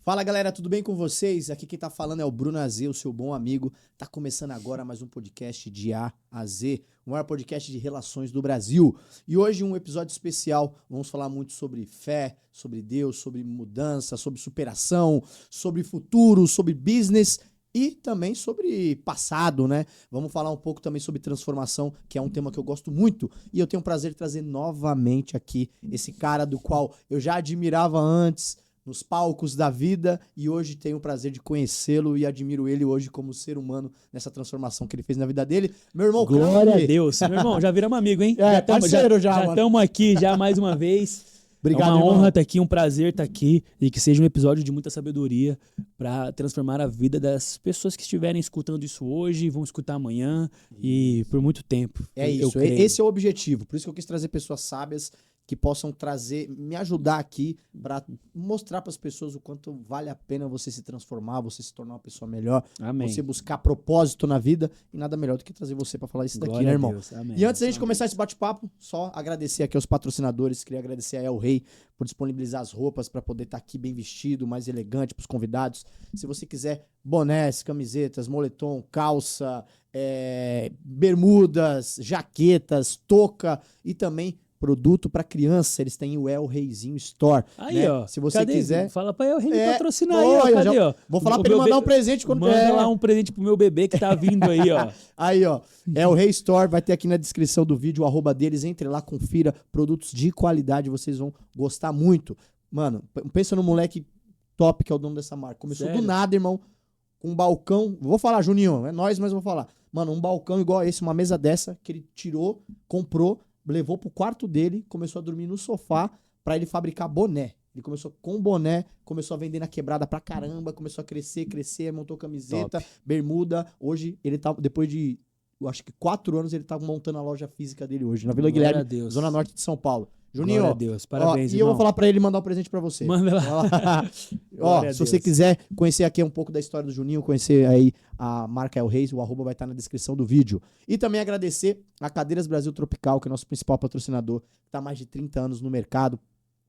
Fala galera, tudo bem com vocês? Aqui quem tá falando é o Bruno Azê, o seu bom amigo. Tá começando agora mais um podcast de A a Z, o maior podcast de relações do Brasil. E hoje um episódio especial, vamos falar muito sobre fé, sobre Deus, sobre mudança, sobre superação, sobre futuro, sobre business e também sobre passado, né? Vamos falar um pouco também sobre transformação, que é um tema que eu gosto muito. E eu tenho o prazer de trazer novamente aqui esse cara do qual eu já admirava antes, nos palcos da vida, e hoje tenho o prazer de conhecê-lo e admiro ele hoje como ser humano nessa transformação que ele fez na vida dele. Meu irmão, glória a Deus. Meu irmão, já viramos amigo, hein? É, parceiro já estamos aqui já mais uma vez. Obrigado, é uma irmão. honra estar aqui, um prazer estar aqui e que seja um episódio de muita sabedoria para transformar a vida das pessoas que estiverem escutando isso hoje, vão escutar amanhã e por muito tempo. É isso, esse é o objetivo. Por isso que eu quis trazer pessoas sábias que possam trazer, me ajudar aqui para mostrar para as pessoas o quanto vale a pena você se transformar, você se tornar uma pessoa melhor, Amém. você buscar propósito na vida, e nada melhor do que trazer você para falar isso daqui, Glória né, a irmão? Deus. Amém. E antes da gente começar esse bate-papo, só agradecer aqui aos patrocinadores, queria agradecer a El Rey por disponibilizar as roupas para poder estar aqui bem vestido, mais elegante para os convidados. Se você quiser bonés, camisetas, moletom, calça, bermudas, jaquetas, touca e também produto para criança, eles têm o El Reizinho Store. Aí, né? ó. Se você cadê? quiser... Fala pra El Rei patrocinar Pô, aí, ó. Cadê, ó? Vou falar pra ele mandar um presente quando... Manda lá um presente pro meu bebê que tá vindo aí, ó. Aí, ó. El Rei Store, vai ter aqui na descrição do vídeo o arroba deles. Entre lá, confira produtos de qualidade, vocês vão gostar muito. Mano, pensa no moleque top que é o dono dessa marca. Começou Sério? do nada, irmão, com um balcão. Vou falar, Juninho, é nóis, mas eu vou falar. Mano, um balcão igual a esse, uma mesa dessa, que ele tirou, comprou, levou pro quarto dele, começou a dormir no sofá pra ele fabricar boné. Ele começou com boné, começou a vender na quebrada pra caramba, começou a crescer, montou camiseta, bermuda. Hoje ele tá, depois de, eu acho que 4 anos, ele tá montando a loja física dele hoje, na Vila Glória Guilherme, a Deus. Zona Norte de São Paulo. Juninho, Glória a Deus. Parabéns, e irmão. eu vou falar pra ele mandar um presente pra você. Manda lá. Ó, Glória a se você Deus. quiser conhecer aqui um pouco da história do Juninho, conhecer aí a marca El Reis, o arroba vai estar na descrição do vídeo. E também agradecer a Cadeiras Brasil Tropical, que é nosso principal patrocinador, que está há mais de 30 anos no mercado,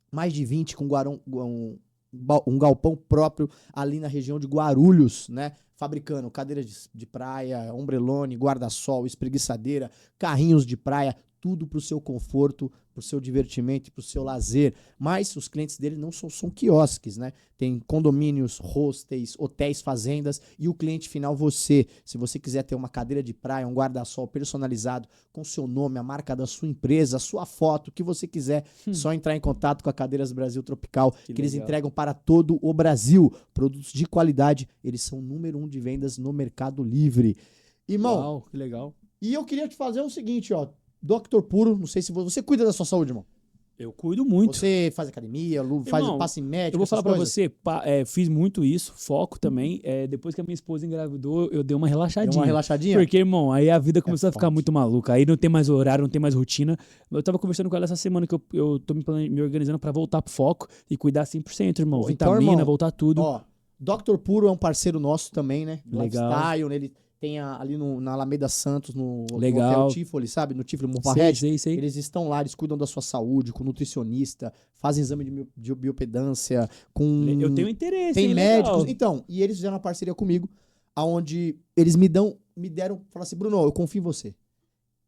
mais de 20 com um galpão próprio ali na região de Guarulhos, né? Fabricando cadeiras de praia, ombrelone, guarda-sol, espreguiçadeira, carrinhos de praia, tudo para o seu conforto, para o seu divertimento e para o seu lazer. Mas os clientes dele não são quiosques, né? Tem condomínios, hostels, hotéis, fazendas e o cliente final você. Se você quiser ter uma cadeira de praia, um guarda-sol personalizado com seu nome, a marca da sua empresa, a sua foto, o que você quiser, só entrar em contato com a Cadeiras Brasil Tropical, que eles entregam para todo o Brasil. Produtos de qualidade, eles são o número 1 de vendas no Mercado Livre. Irmão, Uau, que legal. e eu queria te fazer o seguinte, ó. Dr. Puro, não sei se você cuida da sua saúde, irmão. Eu cuido muito. Você faz academia, passa em médico, Eu vou falar pra coisas? você, fiz muito isso, foco também. Depois que a minha esposa engravidou, eu dei uma relaxadinha. Deu uma relaxadinha? Porque, irmão, aí a vida começou a ficar forte. muito maluca. Aí não tem mais horário, não tem mais rotina. Eu tava conversando com ela essa semana que eu tô me organizando pra voltar pro foco e cuidar 100%, irmão. Pô, então, Vitamina, irmão, voltar tudo. Ó, Dr. Puro é um parceiro nosso também, né? Legal. Lifestyle, ele tem ali na Alameda Santos, no Legal. Hotel Tivoli, sabe? No Tivoli Mofarred. Sei. Eles estão lá, eles cuidam da sua saúde, com nutricionista, fazem exame de biopedância, com... Eu tenho interesse, Tem hein, médicos. legal. Então, e eles fizeram uma parceria comigo, aonde eles me deram, falaram assim, Bruno, eu confio em você.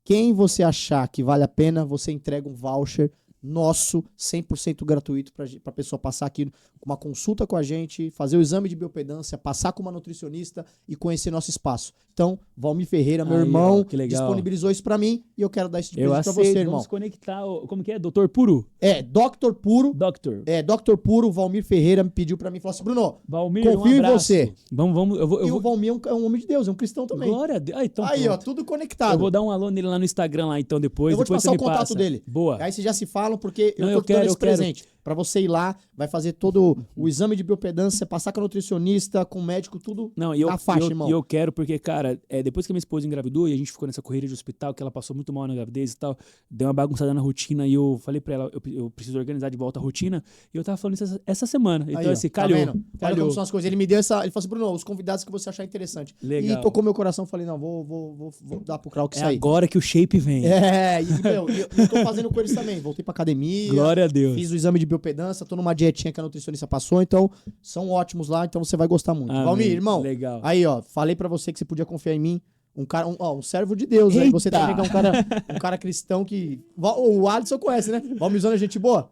Quem você achar que vale a pena, você entrega um voucher nosso, 100% gratuito pra pessoa passar aqui com uma consulta com a gente, fazer o exame de biopedância, passar com uma nutricionista e conhecer nosso espaço. Então, Valmir Ferreira, meu Aí, irmão, ó, que legal. disponibilizou isso pra mim e eu quero dar esse Eu presente pra aceito, você, irmão. vamos conectar. Como que é? Doutor Puro? É, Dr. Puro. Doctor. Dr. Puro, Valmir Ferreira me pediu pra mim, falou assim, Bruno, Valmir, confio um em abraço. você. Vamos, eu e o vou... Valmir é um homem de Deus, é um cristão também. Glória a Deus. Ah, então Aí, ó, pronto. tudo conectado. Eu vou dar um alô nele lá no Instagram lá, então, depois. Eu vou te Depois passar você o me contato passa. dele. Boa. Aí vocês já se falam, porque Não, eu tô te dando esse quero. presente. Pra você ir lá, vai fazer todo o exame de biopedância, passar com a nutricionista, com o médico, tudo Não, na faixa, irmão. E eu quero, porque, cara, depois que a minha esposa engravidou e a gente ficou nessa corrida de hospital, que ela passou muito mal na gravidez e tal, deu uma bagunçada na rotina e eu falei pra ela, eu preciso organizar de volta a rotina, e eu tava falando isso essa semana. Então, Aí, ó, assim, tá calhou. vendo? Olha calhou. como são as coisas. Ele me deu essa... Ele falou assim, Bruno, os convidados que você achar interessante. Legal. E tocou meu coração, falei, não, vou dar pro Krauk É isso aí. agora que o shape vem. E, meu, eu tô fazendo com eles também. Voltei pra academia. Glória a Deus. Fiz o exame de biopedança, tô numa dietinha que a nutricionista passou, então são ótimos lá, então você vai gostar muito. Amém. Valmir, irmão, Legal. aí, ó, falei pra você que você podia confiar em mim. Um servo de Deus, aí você Eita! também que é um cara cristão que... O Alisson conhece, né? Valmirzona é gente boa?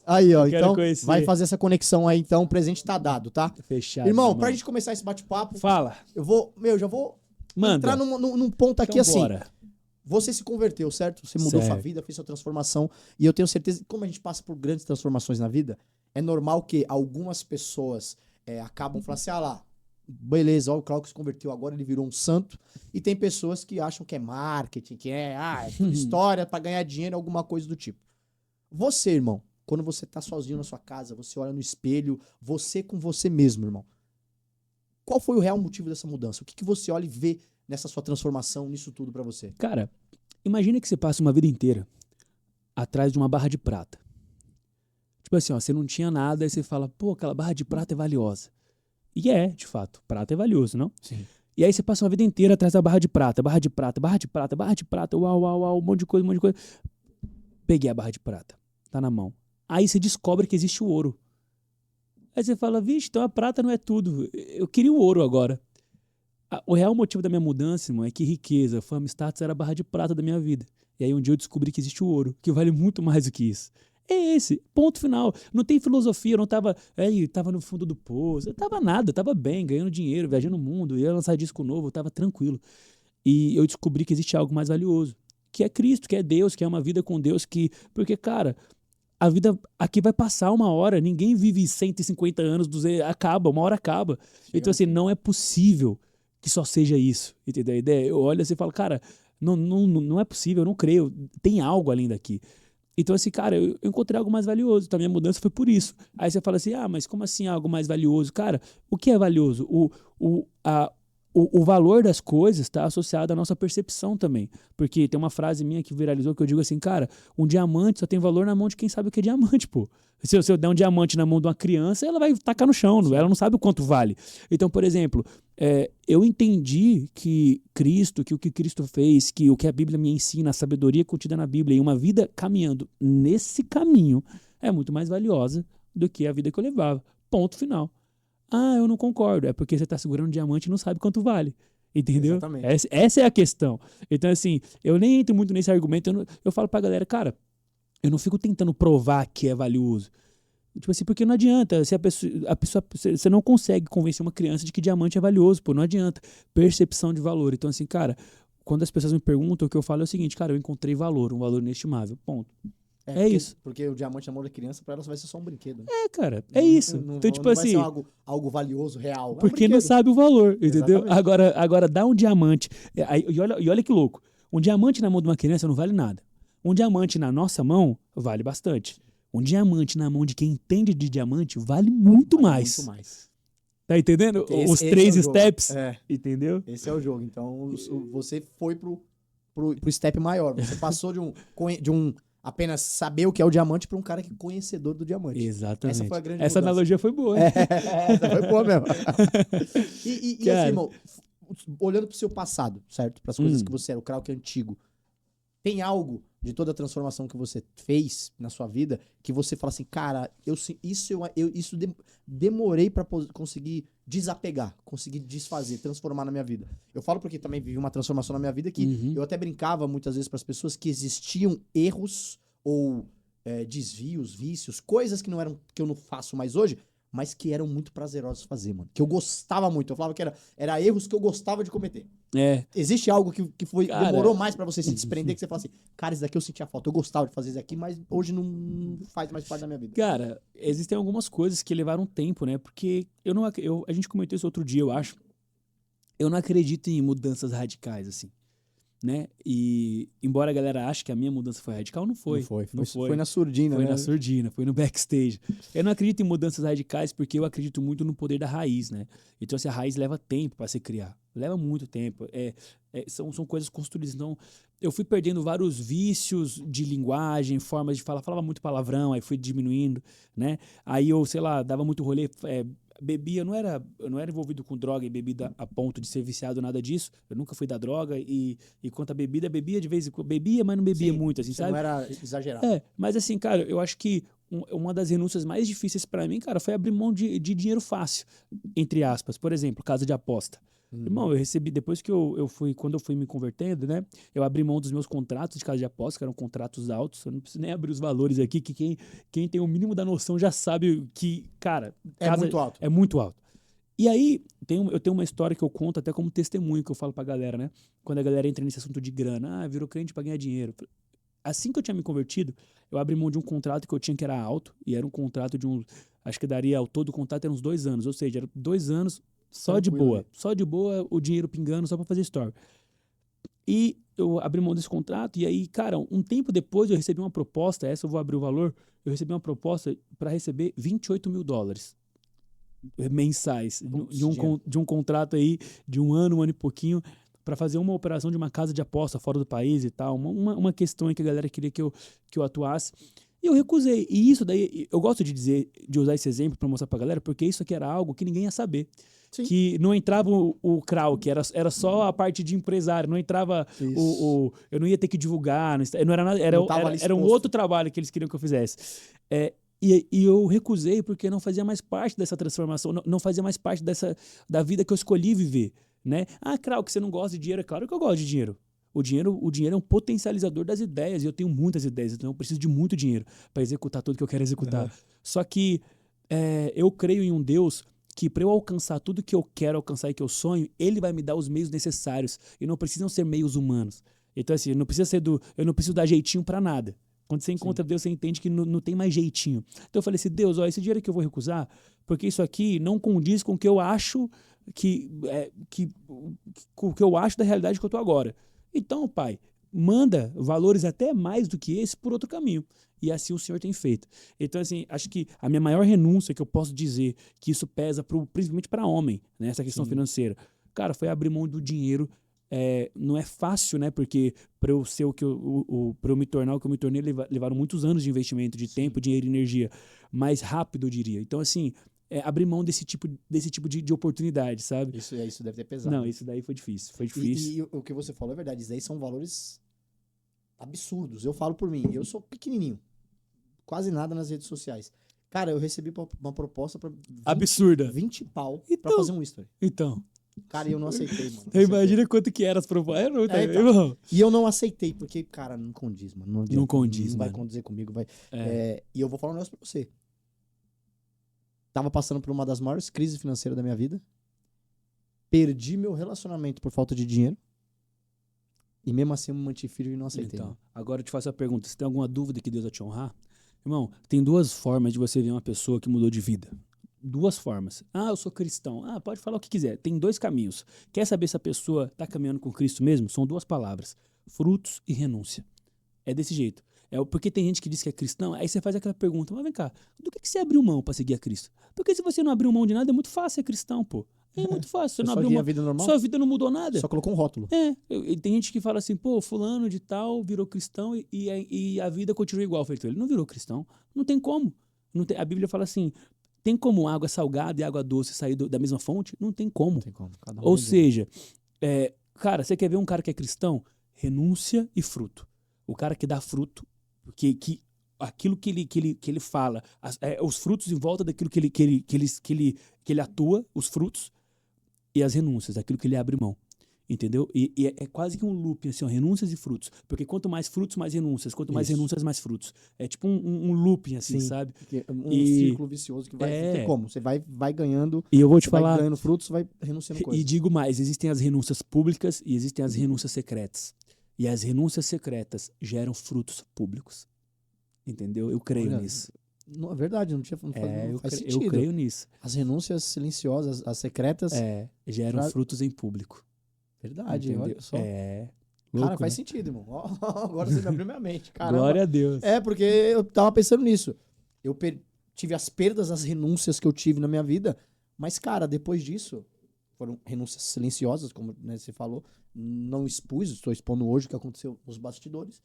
Aí, ó, Eu quero então conhecer. vai fazer essa conexão aí, então o presente tá dado, tá? Fechado. Irmão, pra gente começar esse bate-papo, Fala. já vou Manda. entrar num ponto aqui Então, assim. bora. Você se converteu, certo? Você mudou sua Certo. vida, fez sua transformação. E eu tenho certeza que, como a gente passa por grandes transformações na vida, é normal que algumas pessoas acabam falando assim, ah lá, beleza, ó, o Cláudio se converteu agora, ele virou um santo. E tem pessoas que acham que é marketing, que é tudo história pra ganhar dinheiro, alguma coisa do tipo. Você, irmão, quando você tá sozinho na sua casa, você olha no espelho, você com você mesmo, irmão. Qual foi o real motivo dessa mudança? O que você olha e vê nessa sua transformação, nisso tudo pra você? Cara, imagina que você passa uma vida inteira atrás de uma barra de prata. Tipo assim, ó, você não tinha nada, aí você fala, pô, aquela barra de prata é valiosa. E de fato, prata é valioso, não? Sim. E aí você passa uma vida inteira atrás da barra de prata, barra de prata, barra de prata, barra de prata, uau, uau, uau, um monte de coisa, um monte de coisa. Peguei a barra de prata, tá na mão. Aí você descobre que existe o ouro. Aí você fala, vixe, então a prata não é tudo. Eu queria o ouro agora. O real motivo da minha mudança, irmão, é que riqueza, fama, status era a barra de prata da minha vida. E aí um dia eu descobri que existe o ouro, que vale muito mais do que isso. É esse, ponto final. Não tem filosofia, eu não tava, tava no fundo do poço, eu tava nada, eu tava bem, ganhando dinheiro, viajando o mundo, ia lançar disco novo, eu tava tranquilo. E eu descobri que existe algo mais valioso, que é Cristo, que é Deus, que é uma vida com Deus, porque, cara, a vida aqui vai passar uma hora, ninguém vive 150 anos, acaba, uma hora acaba. Então assim, não é possível que só seja isso, entendeu a ideia? Eu olho assim e falo, cara, não é possível, eu não creio, tem algo além daqui. Então assim, cara, eu encontrei algo mais valioso, então a minha mudança foi por isso. Aí você fala assim, mas como assim algo mais valioso? Cara, o que é valioso? O valor das coisas está associado à nossa percepção também. Porque tem uma frase minha que viralizou que eu digo assim, cara, um diamante só tem valor na mão de quem sabe o que é diamante, pô. Se eu der um diamante na mão de uma criança, ela vai tacar no chão, ela não sabe o quanto vale. Então, por exemplo, eu entendi que Cristo, que o que Cristo fez, que o que a Bíblia me ensina, a sabedoria contida na Bíblia e uma vida caminhando nesse caminho é muito mais valiosa do que a vida que eu levava. Ponto final. Eu não concordo. É porque você tá segurando um diamante e não sabe quanto vale. Entendeu? Exatamente. Essa é a questão. Então, assim, eu nem entro muito nesse argumento. Eu falo pra galera, cara, eu não fico tentando provar que é valioso. Tipo assim, porque não adianta. Se a pessoa, você não consegue convencer uma criança de que diamante é valioso, pô, não adianta. Percepção de valor. Então, assim, cara, quando as pessoas me perguntam, o que eu falo é o seguinte, cara, eu encontrei valor, um valor inestimável. Ponto. Isso. Porque o diamante na mão da criança, pra ela, vai ser só um brinquedo. Né? Cara, é isso. Então, tipo não assim. Vai ser algo valioso, real. Porque não sabe o valor, entendeu? Exatamente. Agora dá um diamante. E olha que louco. Um diamante na mão de uma criança não vale nada. Um diamante na nossa mão vale bastante. Um diamante na mão de quem entende de diamante vale muito mais. Muito mais. Tá entendendo? Os três steps. Entendeu? Esse é o jogo. Então, você foi pro step maior. Você passou de um apenas saber o que é o diamante para um cara que é conhecedor do diamante. Exatamente. Essa foi a grande Essa mudança. analogia foi boa. Essa foi boa mesmo. E Cara, assim, irmão, olhando pro seu passado, certo? Para as coisas que você era, o Krauk antigo, tem algo de toda a transformação que você fez na sua vida que você fala assim, cara, isso demorei para conseguir desapegar, conseguir desfazer, transformar na minha vida. Eu falo porque também vivi uma transformação na minha vida que eu até brincava muitas vezes para as pessoas que existiam erros ou desvios, vícios, coisas que eu não faço mais hoje, mas que eram muito prazerosos fazer, mano. Que eu gostava muito. Eu falava que era erros que eu gostava de cometer. Existe algo que foi, cara, demorou mais pra você se desprender, que você fala assim, cara, isso daqui eu sentia falta, eu gostava de fazer isso aqui, mas hoje não faz mais parte da minha vida. Cara, existem algumas coisas que levaram tempo, né? Porque a gente comentou isso outro dia, eu acho. Eu não acredito em mudanças radicais, assim, né? E embora a galera ache que a minha mudança foi radical, não foi. Não foi. Foi na surdina, foi né? Foi na surdina, foi no backstage. Eu não acredito em mudanças radicais porque eu acredito muito no poder da raiz, né? Então, assim, a raiz leva tempo pra se criar. Leva muito tempo. São coisas construídas. Então, eu fui perdendo vários vícios de linguagem, formas de falar. Falava muito palavrão, aí fui diminuindo, né? Aí eu, sei lá, dava muito rolê, bebia, eu não era envolvido com droga e bebida a ponto de ser viciado, nada disso. Eu nunca fui da droga e quanto a bebida, bebia de vez em quando. Bebia, mas não bebia Sim, muito, assim, você sabe? não era exagerado. Mas assim, cara, eu acho que uma das renúncias mais difíceis pra mim, cara, foi abrir mão de dinheiro fácil, entre aspas. Por exemplo, casa de aposta. Irmão, eu recebi, depois que quando eu fui me convertendo, né? Eu abri mão dos meus contratos de casa de aposta, que eram contratos altos. Eu não preciso nem abrir os valores aqui, que quem tem o mínimo da noção já sabe que, cara, É muito alto. é muito alto. E aí, eu tenho uma história que eu conto até como testemunho, que eu falo pra galera, né? Quando a galera entra nesse assunto de grana, virou crente pra ganhar dinheiro. Assim que eu tinha me convertido, eu abri mão de um contrato que eu tinha que era alto, e era um contrato acho que daria, ao todo o contrato era uns 2 anos, ou seja, era 2 anos só de Tranquilo boa. ali. Só de boa, o dinheiro pingando só pra fazer story. E eu abri mão desse contrato, e aí, cara, um tempo depois eu recebi uma proposta, essa eu vou abrir o valor, eu recebi uma proposta para receber $28 mil mensais Putz, de um contrato aí de um ano e pouquinho, para fazer uma operação de uma casa de aposta fora do país e tal, uma questão aí que a galera queria que eu atuasse. E eu recusei. E isso daí, eu gosto de usar esse exemplo para mostrar pra galera, porque isso aqui era algo que ninguém ia saber. Sim. Que não entrava o CRAU, que era só a parte de empresário, não entrava eu não ia ter que divulgar, não era nada, Não tava ali era um exposto. outro trabalho que eles queriam que eu fizesse. E eu recusei porque não fazia mais parte dessa transformação, não fazia mais parte da vida que eu escolhi viver, né? Ah, claro que você não gosta de dinheiro, é claro que eu gosto de dinheiro. O dinheiro é um potencializador das ideias, e eu tenho muitas ideias, então eu preciso de muito dinheiro para executar tudo que eu quero executar. Uhum. Só que eu creio em um Deus que para eu alcançar tudo que eu quero alcançar e que eu sonho, ele vai me dar os meios necessários, e não precisam ser meios humanos. Então assim, eu não preciso dar jeitinho para nada. Quando você encontra Deus, você entende que não tem mais jeitinho. Então eu falei assim, Deus, ó, esse dinheiro que eu vou recusar, porque isso aqui não condiz com o que eu acho com o que eu acho da realidade que eu tô agora. Então, pai, manda valores até mais do que esse por outro caminho. E assim o Senhor tem feito. Então, assim, acho que a minha maior renúncia que eu posso dizer que isso pesa principalmente para homem, né, essa questão financeira, cara, foi abrir mão do dinheiro. Não é fácil, né? Porque para eu ser para eu me tornar o que eu me tornei, levaram muitos anos de investimento, de tempo, dinheiro e energia. Mais rápido, eu diria. Então, assim, abrir mão desse tipo de oportunidade, sabe? Isso deve ter pesado. Não, isso daí foi difícil. Foi difícil. E o que você falou é verdade. Isso daí são valores absurdos. Eu falo por mim. Eu sou pequenininho. Quase nada nas redes sociais. Cara, eu recebi uma proposta pra Absurda. 20 pau Então, pra fazer um history. Então. Cara, e eu não aceitei, mano. Então, imagina quanto que era as propostas. Então. E eu não aceitei, porque, cara, não condiz, mano. Não condiz, não vai mano. condizer comigo. E eu vou falar um negócio pra você. Tava passando por uma das maiores crises financeiras da minha vida. Perdi meu relacionamento por falta de dinheiro. E mesmo assim eu me mantive firme e não aceitei. Então, mano. agora eu te faço a pergunta. Você tem alguma dúvida que Deus vai te honrar? Irmão, tem 2 formas de você ver uma pessoa que mudou de vida. 2 formas. Ah, eu sou cristão. Ah, pode falar o que quiser. Tem 2 caminhos. Quer saber se a pessoa está caminhando com Cristo mesmo? São 2 palavras. Frutos e renúncia. É desse jeito. Porque tem gente que diz que é cristão, aí você faz aquela pergunta, mas vem cá, do que você abriu mão para seguir a Cristo? Porque se você não abriu mão de nada, é muito fácil ser cristão, pô. É muito fácil. Você não abriu mão. Vida normal? Sua vida não mudou nada. Só colocou um rótulo. Tem gente que fala assim, pô, fulano de tal virou cristão e a vida continua igual. Feito, ele não virou cristão. Não tem como. A Bíblia fala assim, tem como água salgada e água doce sair da mesma fonte? Não tem como. Não tem como. Cada um Ou tem seja, cara, você quer ver um cara que é cristão? Renúncia e fruto. O cara que dá fruto, que aquilo que ele fala, os frutos em volta daquilo que ele atua, os frutos, e as renúncias, aquilo que ele abre mão. Entendeu? E é quase que um loop, assim, ó, renúncias e frutos. Porque quanto mais frutos, mais renúncias. Quanto mais renúncias, mais frutos. É tipo um looping, assim, sabe? Um círculo vicioso que vai... Não tem como. Você vai ganhando... E eu vou te falar... vai ganhando frutos, vai renunciando coisas. E digo mais, existem as renúncias públicas e existem as renúncias secretas. E as renúncias secretas geram frutos públicos. Entendeu? Eu creio nisso. Não, é verdade, não faz sentido. Eu creio nisso. As renúncias silenciosas, as secretas... geram frutos em público. Verdade, entendeu? Olha só. Louco, cara, faz né? sentido, irmão. Agora você me abriu minha mente. Caramba. Glória a Deus. Porque eu tava pensando nisso. Eu tive as perdas, as renúncias que eu tive na minha vida, mas, cara, depois disso, foram renúncias silenciosas, como, né, você falou, não expus, estou expondo hoje o que aconteceu nos bastidores.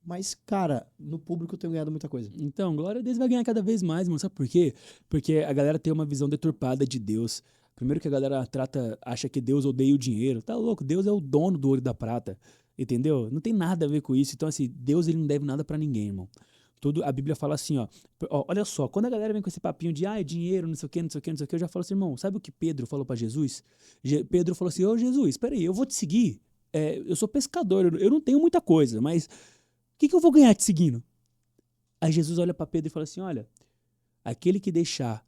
Mas, cara, no público eu tenho ganhado muita coisa. Então, glória a Deus vai ganhar cada vez mais, mano. Sabe por quê? Porque a galera tem uma visão deturpada de Deus. Primeiro que a galera acha que Deus odeia o dinheiro. Tá louco? Deus é o dono do ouro e da prata. Entendeu? Não tem nada a ver com isso. Então, assim, Deus ele não deve nada pra ninguém, irmão. A Bíblia fala assim, ó, olha só, quando a galera vem com esse papinho de, é dinheiro, não sei o que, não sei o que, não sei o que, eu já falo assim, irmão, sabe o que Pedro falou pra Jesus? Pedro falou assim, ô Jesus, peraí, eu vou te seguir, eu sou pescador, eu não tenho muita coisa, mas o que eu vou ganhar te seguindo? Aí Jesus olha pra Pedro e fala assim, olha, aquele que deixar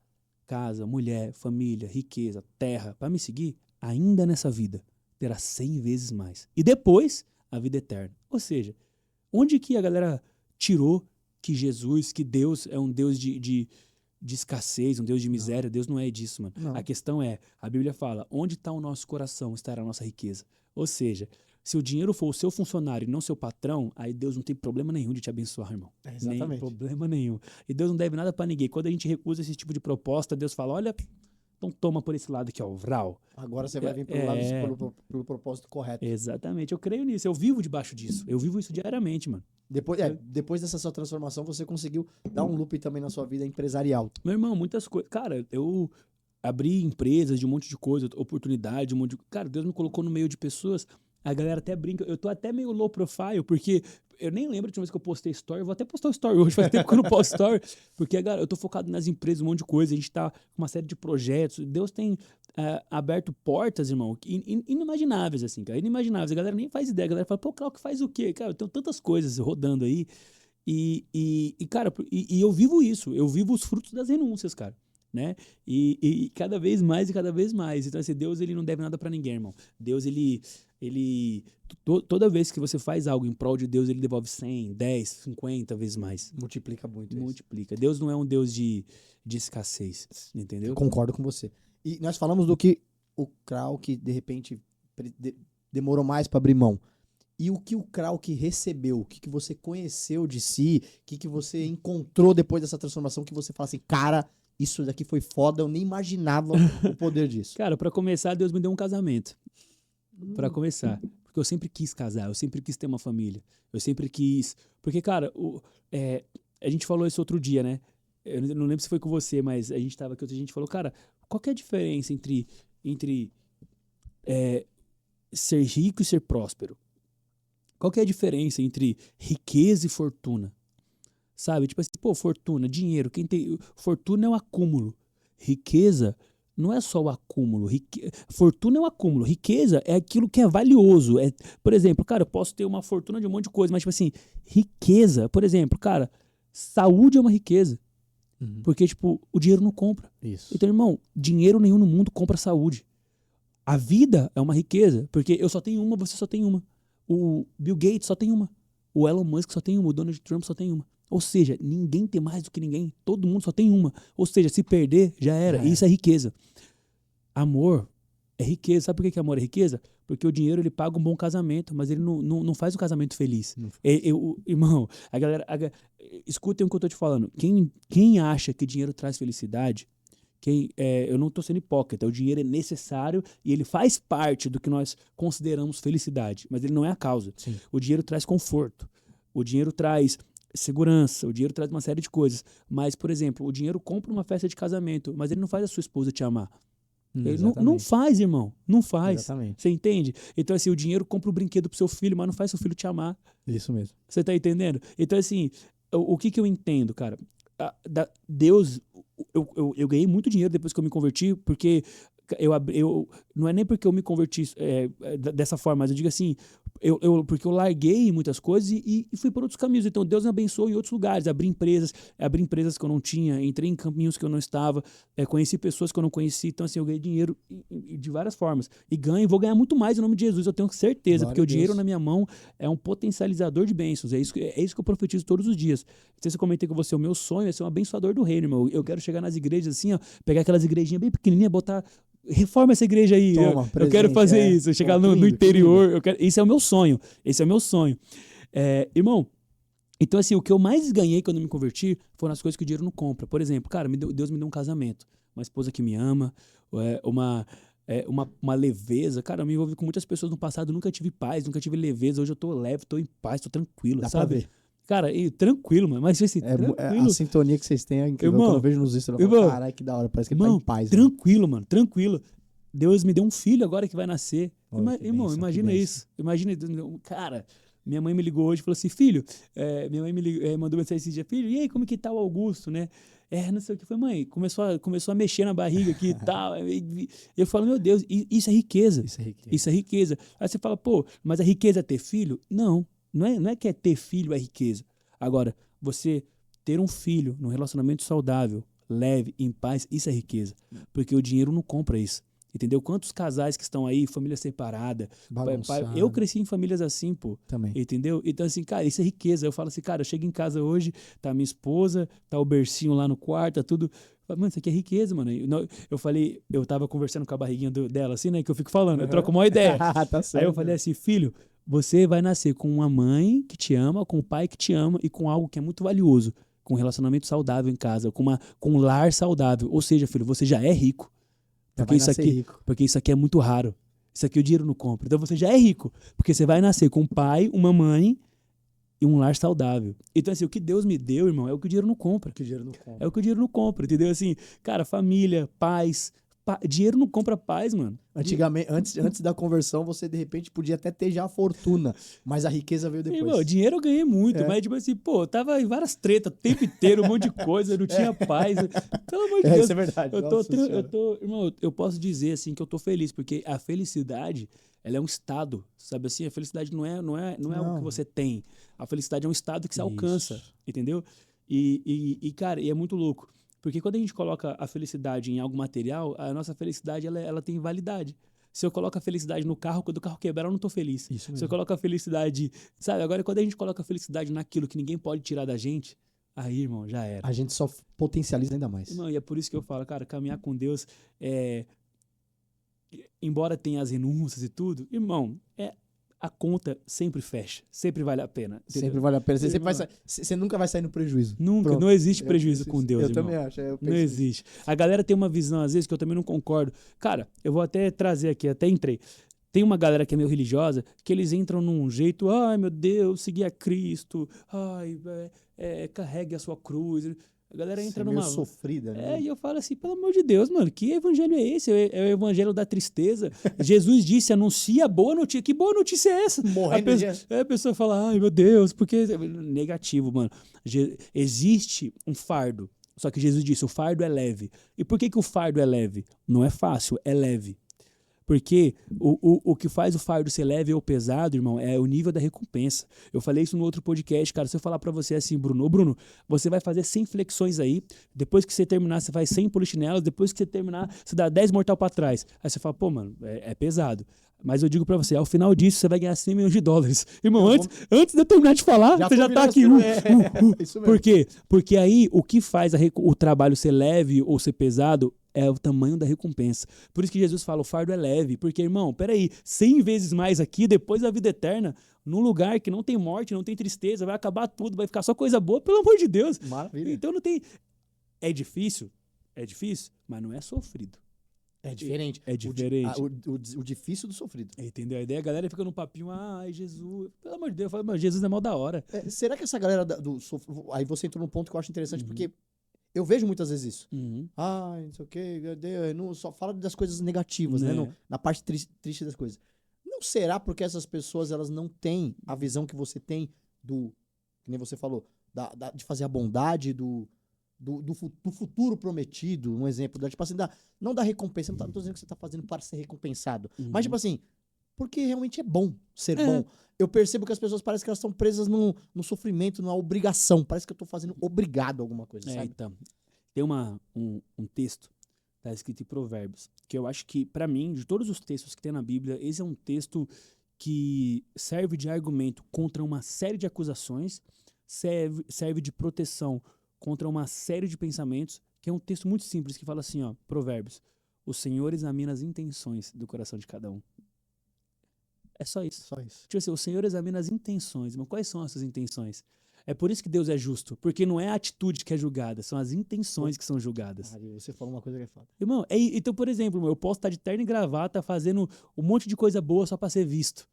casa, mulher, família, riqueza, terra, pra me seguir, ainda nessa vida, terá 100 vezes mais. E depois, a vida eterna. Ou seja, onde que a galera tirou que Jesus, que Deus é um Deus de escassez, um Deus de miséria? Não. Deus não é disso, mano. Não. A questão é, a Bíblia fala, onde está o nosso coração, estará a nossa riqueza. Ou seja, se o dinheiro for o seu funcionário e não seu patrão, aí Deus não tem problema nenhum de te abençoar, irmão. Exatamente. Nem problema nenhum. E Deus não deve nada pra ninguém. Quando a gente recusa esse tipo de proposta, Deus fala, olha, então toma por esse lado aqui, ó, vral. Agora você vai vir pelo lado pelo propósito correto. Exatamente, eu creio nisso, eu vivo debaixo disso. Eu vivo isso diariamente, mano. Depois dessa sua transformação, você conseguiu dar um loop também na sua vida empresarial. Meu irmão, muitas coisas. Cara, eu abri empresas de um monte de coisa, oportunidade, um monte de... Cara, Deus me colocou no meio de pessoas. A galera até brinca. Eu tô até meio low profile, porque eu nem lembro a última vez que eu postei story. Eu vou até postar o story hoje, faz tempo que eu não posto story. Porque, cara, eu tô focado nas empresas, um monte de coisa. A gente tá com uma série de projetos. Deus tem aberto portas, irmão, inimagináveis, assim, cara. Inimagináveis. A galera nem faz ideia. A galera fala, pô, Cláudio, que faz o quê? Cara, eu tenho tantas coisas rodando aí. Cara, eu vivo isso. Eu vivo os frutos das renúncias, cara. Né? E cada vez mais e cada vez mais. Então, assim, Deus ele não deve nada pra ninguém, irmão. Deus, toda vez que você faz algo em prol de Deus, ele devolve 100, 10, 50 vezes mais. Multiplica muito isso. Multiplica. Deus não é um Deus de escassez, entendeu? Eu concordo com você. E nós falamos do que o Krauk, de repente, demorou mais pra abrir mão. E o que o Krauk recebeu, o que você conheceu de si, o que você encontrou depois dessa transformação, que você fala assim, cara, isso daqui foi foda, eu nem imaginava o poder disso. Cara, pra começar, Deus me deu um casamento. Pra começar. Porque eu sempre quis casar, eu sempre quis ter uma família. Eu sempre quis... Porque, cara, a gente falou isso outro dia, né? Eu não lembro se foi com você, mas a gente tava aqui, a gente falou, cara, qual que é a diferença entre ser rico e ser próspero? Qual que é a diferença entre riqueza e fortuna? Sabe? Tipo assim, pô, fortuna, dinheiro. Fortuna é um acúmulo. Riqueza não é só o acúmulo. Fortuna é um acúmulo. Riqueza é aquilo que é valioso. Por exemplo, cara, eu posso ter uma fortuna de um monte de coisa, mas, tipo assim, riqueza, por exemplo, cara, saúde é uma riqueza. Uhum. Porque, tipo, o dinheiro não compra. Isso. Então, irmão, dinheiro nenhum no mundo compra saúde. A vida é uma riqueza, porque eu só tenho uma, você só tem uma. O Bill Gates só tem uma. O Elon Musk só tem uma. O Donald Trump só tem uma. Ou seja, ninguém tem mais do que ninguém. Todo mundo só tem uma. Ou seja, se perder, já era. Isso é riqueza. Amor é riqueza. Sabe por que amor é riqueza? Porque o dinheiro ele paga um bom casamento, mas ele não faz o casamento feliz. Irmão, a galera... escutem o que eu tô te falando. Quem acha que dinheiro traz felicidade... eu não estou sendo hipócrita, o dinheiro é necessário e ele faz parte do que nós consideramos felicidade, mas ele não é a causa. Sim. O dinheiro traz conforto, o dinheiro traz segurança, o dinheiro traz uma série de coisas, mas, por exemplo, o dinheiro compra uma festa de casamento, mas ele não faz a sua esposa te amar. Ele não faz, irmão, não faz. Exatamente. Você entende? Então, assim, o dinheiro compra o brinquedo pro seu filho, mas não faz seu filho te amar. Isso mesmo. Você tá entendendo? Então, assim, o que eu entendo, cara? Deus, eu ganhei muito dinheiro depois que eu me converti, porque não é nem porque eu me converti dessa forma, mas eu digo assim, porque eu larguei muitas coisas e fui por outros caminhos. Então Deus me abençoou em outros lugares, abri empresas que eu não tinha, entrei em caminhos que eu não estava, conheci pessoas que eu não conheci. Então assim, eu ganhei dinheiro de várias formas e vou ganhar muito mais em nome de Jesus, eu tenho certeza. Glória porque o dinheiro na minha mão é um potencializador de bênçãos, é isso que eu profetizo todos os dias. Não sei se eu comentei com você, o meu sonho é ser um abençoador do reino, irmão. Eu quero chegar nas igrejas assim, ó, pegar aquelas igrejinhas bem pequenininhas, botar... Reforma essa igreja aí. Eu quero fazer isso. Chegar no interior. Esse é o meu sonho. Esse é o meu sonho. Irmão, então assim, o que eu mais ganhei quando eu me converti foram as coisas que o dinheiro não compra. Por exemplo, cara, Deus me deu um casamento. Uma esposa que me ama. Uma leveza. Cara, eu me envolvi com muitas pessoas no passado. Nunca tive paz, nunca tive leveza. Hoje eu tô leve, tô em paz, tô tranquilo. Dá sabe? pra ver. Cara, e tranquilo, mano. Mas assim, tranquilo. A sintonia que vocês têm é incrível. Irmão, Quando eu vejo nos stories, eu falo, caralho, que da hora. Parece que ele tá em paz. Tranquilo, mano, tranquilo. Deus me deu um filho agora que vai nascer. Irmão, benção, imagina isso. Imagina, cara, minha mãe me ligou hoje e falou assim, filho, minha mãe me ligou, mandou mensagem esse dia, filho, e aí, como que tá o Augusto, né? Não sei o que foi, mãe, começou a mexer na barriga aqui e tal. Eu falo, meu Deus, isso é riqueza. Isso é riqueza. Aí você fala, pô, mas a riqueza é ter filho? Não é que é ter filho é riqueza. Agora, você ter um filho num relacionamento saudável, leve, em paz, isso é riqueza. Porque o dinheiro não compra isso. Entendeu? Quantos casais que estão aí, família separada. Eu cresci em famílias assim, pô. Também. Entendeu? Então, assim, cara, isso é riqueza. Eu falo assim, cara, eu chego em casa hoje, tá minha esposa, tá o bercinho lá no quarto, tá tudo. Mano, isso aqui é riqueza, mano. Eu falei, eu tava conversando com a barriguinha dela, assim, né? Que eu fico falando, eu troco uma ideia. Tá certo. Aí eu falei assim, filho, você vai nascer com uma mãe que te ama, com um pai que te ama e com algo que é muito valioso, com um relacionamento saudável em casa, com um lar saudável. Ou seja, filho, você já é rico. Porque isso aqui é muito raro. Isso aqui o dinheiro não compra. Então você já é rico. Porque você vai nascer com um pai, uma mãe e um lar saudável. Então, assim, o que Deus me deu, irmão, é o que o dinheiro não compra. É o que o dinheiro não compra, entendeu? Assim, cara, família, paz. Dinheiro não compra paz, mano. Antigamente, antes da conversão, você de repente podia até ter já a fortuna, mas a riqueza veio depois. Irmão, dinheiro eu ganhei muito, mas tipo assim, pô, tava em várias tretas o tempo inteiro, um monte de coisa, não tinha paz. Pelo amor de Deus. Isso é verdade. Irmão, eu posso dizer assim que eu tô feliz, porque a felicidade, ela é um estado, sabe assim? A felicidade não é algo que você tem. A felicidade é um estado que você alcança, entendeu? Cara, é muito louco. Porque quando a gente coloca a felicidade em algo material, a nossa felicidade ela tem validade. Se eu coloco a felicidade no carro, quando o carro quebrar, eu não tô feliz. Se eu coloco a felicidade... Sabe, agora quando a gente coloca a felicidade naquilo que ninguém pode tirar da gente, aí, irmão, já era. A gente só potencializa ainda mais. Irmão, e é por isso que eu falo, cara, caminhar com Deus, embora tenha as renúncias e tudo, irmão, a conta sempre fecha, sempre vale a pena. Entendeu? Sempre vale a pena. Você nunca vai sair no prejuízo. Nunca, Pronto. Não existe prejuízo com Deus, irmão. Também acho. Não existe. A galera tem uma visão, às vezes, que eu também não concordo. Cara, eu vou até trazer aqui, até entrei. Tem uma galera que é meio religiosa, que eles entram num jeito, ai meu Deus, seguir a Cristo, ai, carregue a sua cruz. A galera entra numa... meio sofrida, né? E eu falo assim, pelo amor de Deus, mano, que evangelho é esse? É o evangelho da tristeza. Jesus disse, anuncia a boa notícia. Que boa notícia é essa? Morrendo a pessoa fala, ai meu Deus, porque... Negativo, mano. Existe um fardo. Só que Jesus disse, o fardo é leve. E por que o fardo é leve? Não é fácil, é leve. Porque o que faz o fardo ser leve ou pesado, irmão, é o nível da recompensa. Eu falei isso no outro podcast, cara. Se eu falar pra você assim, Bruno, você vai fazer 100 flexões aí. Depois que você terminar, você faz 100 polichinelos. Depois que você terminar, você dá 10 mortal pra trás. Aí você fala, pô, mano, é pesado. Mas eu digo pra você, ao final disso, você vai ganhar $100 milhões. Irmão, antes de eu terminar de falar, você já tá aqui. Por quê? Porque aí, o que faz o trabalho ser leve ou ser pesado é o tamanho da recompensa. Por isso que Jesus fala, o fardo é leve. Porque, irmão, peraí, 100 vezes mais aqui, depois da vida eterna, num lugar que não tem morte, não tem tristeza, vai acabar tudo, vai ficar só coisa boa, pelo amor de Deus. Maravilha. Então não tem... É difícil, mas não é sofrido. É diferente. É diferente. O difícil do sofrido. Entendeu? A ideia, a galera fica no papinho, ai, Jesus, pelo amor de Deus, eu falo, mas Jesus é mal da hora. Será que essa galera aí você entrou num ponto que eu acho interessante, porque eu vejo muitas vezes isso. Ai, não sei o que, não, só fala das coisas negativas, né? Na parte triste das coisas. Não será porque essas pessoas, elas não têm a visão que você tem que nem você falou, de fazer a bondade, do futuro prometido, um exemplo, tipo assim, não da recompensa, não tô dizendo que você tá fazendo para ser recompensado, mas tipo assim, porque realmente é bom ser bom. Eu percebo que as pessoas parecem que elas estão presas no sofrimento, numa obrigação, parece que eu tô fazendo obrigado a alguma coisa, sabe? Então, tem um texto, tá escrito em Provérbios, que eu acho que, pra mim, de todos os textos que tem na Bíblia, esse é um texto que serve de argumento contra uma série de acusações, serve de proteção contra uma série de pensamentos, que é um texto muito simples, que fala assim, ó, Provérbios, o Senhor examina as intenções do coração de cada um. É só isso. Tipo assim, o Senhor examina as intenções, mas quais são essas intenções? É por isso que Deus é justo, porque não é a atitude que é julgada, são as intenções que são julgadas. Você falou uma coisa que é foda. Irmão, então, por exemplo, eu posso estar de terno e gravata fazendo um monte de coisa boa só pra ser visto.